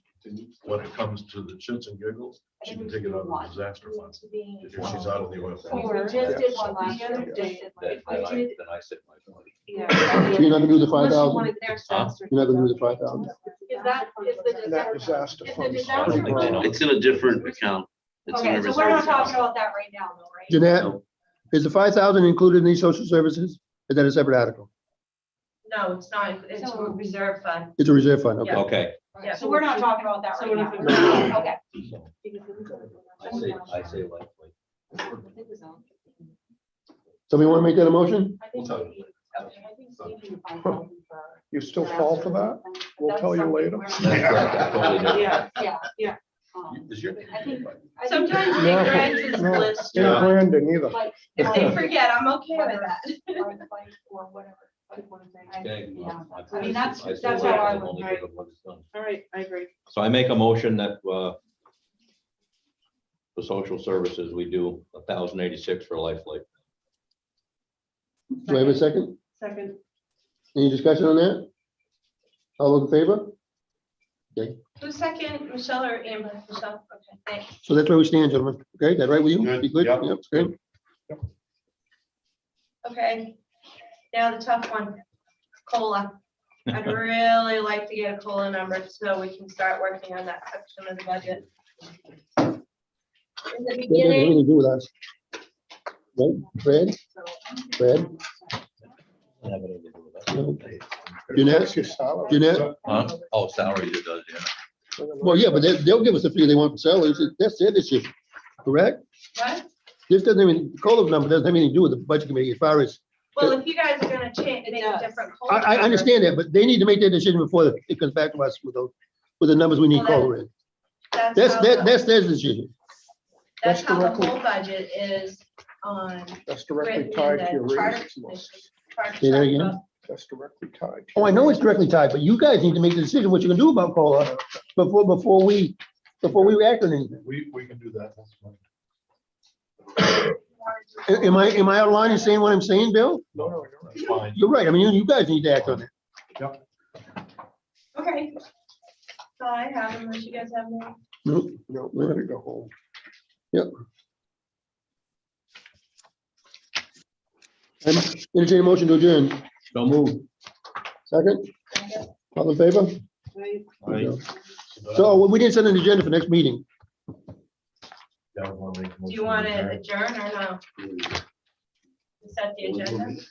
when it comes to the shits and giggles, she can take it out of the disaster fund, because she's out of the oil. fund. We just did one last year. The other day. Then I said my money. So you're not gonna do the 5,000? Huh? You're not gonna do the 5,000? Is that, is the That disaster? disaster Is the fund. I don't think they know. It's in a different account. It's in a Okay, so we're reserve not talking account. about that right now, though, right? Jeanette, is the 5,000 included in these social services? Is that a separate article? No, it's not, it's a reserve fund. It's a reserve fund, okay. Okay, Yeah. So we're not talking about that So right we're now. not Okay. I say Life Flight. Somebody want to make that a motion? You still fall for that? We'll tell you later. That's correct, I totally do. Yeah, Yeah. Is your- I think. Sometimes No, Nick Grant is no. list. Ain't Brandon either. Like, If they forget, I'm okay with that. or whatever. Okay. Yeah. I I mean, that's say how Life I Flight would. only because of what it's done. all right, I agree. So I make a motion that, for social services, we do 1,086 for Life Flight. Do I have a second? Second, Any discussion on that? All those in favor? Okay, Who's second, Michelle or Amber? Michelle, okay, thanks. so that's where we stand, gentlemen. Okay, that right with you? Good, You good? yep. Yep, good. Okay, now the tough one, COLA. I'd really like to get a COLA number so we can start working on that section of the budget. In the That has beginning, anything to do with us. Right, Fred? Fred? No. Jeanette? That's your salary. Jeanette? Huh? Oh, salary it does, yeah. Well, yeah, but they'll give us the figure they want for salaries. That's their decision, correct? what? This doesn't even, COLA number doesn't have anything to do with the budget committee as far as, Well, if you guys are gonna change, make a different COLA. I number, understand that, but they need to make their decision before it comes back to us with those, with the numbers we need Well, COLA in. That's how That's their decision. that's how the directly- whole budget is That's directly written in tied to your the charter raises. commission. charter Say that charter again? book. That's directly tied. to Oh, I your know it's raises. directly tied, but you guys need to make the decision what you're gonna do about COLA before we react on anything. We can do that. That's fine. Am I out of line in saying what I'm saying, Bill? No, that's fine. You're right. I mean, you guys need to act on it. Okay. So I have, unless you guys have more. No, we gotta go home. I'm entertaining a motion to adjourn. So move. Second? All in favor? right? So we didn't send an agenda for next meeting. Do you want to adjourn or no? Set the agenda?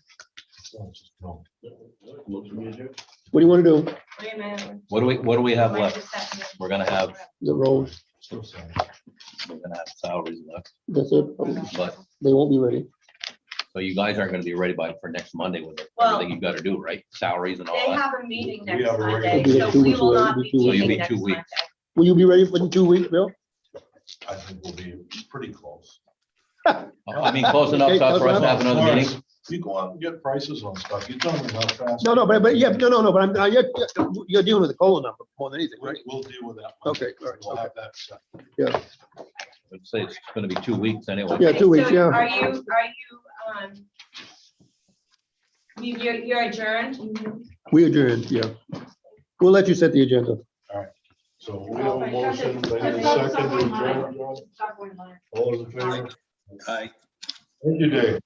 What do you want to do? Wait a minute. What do we have Might left? just set the- We're gonna have, The roads, we're gonna have salaries left, that's it. but, They won't be ready. so you guys aren't gonna be ready for next Monday with Well- everything you've gotta do, right? Salaries and all They that. have a meeting We next have a regular Monday, meeting. so 2 we weeks will away. not It'll be be 2 weeks. So you'll meeting be next 2 Monday. weeks. Will you be ready within 2 weeks, Bill? I think we'll be pretty close. I mean, close enough Okay, for us close to have another Lawrence, meeting. You go out and get prices on stuff. You tell me how fast. No, but yeah, no, but you're dealing with the COLA number more than anything, right? We'll deal with that. Monday. Okay, all right, We'll okay. have that set. Yeah. I'd say it's gonna be 2 weeks anyway. Yeah, 2 weeks, So yeah. Are you're adjourned? We adjourned, yeah. We'll let you set the agenda. So we have a motion, I need a second to adjourn. John? All those in favor? Aye. Thank you, Dave.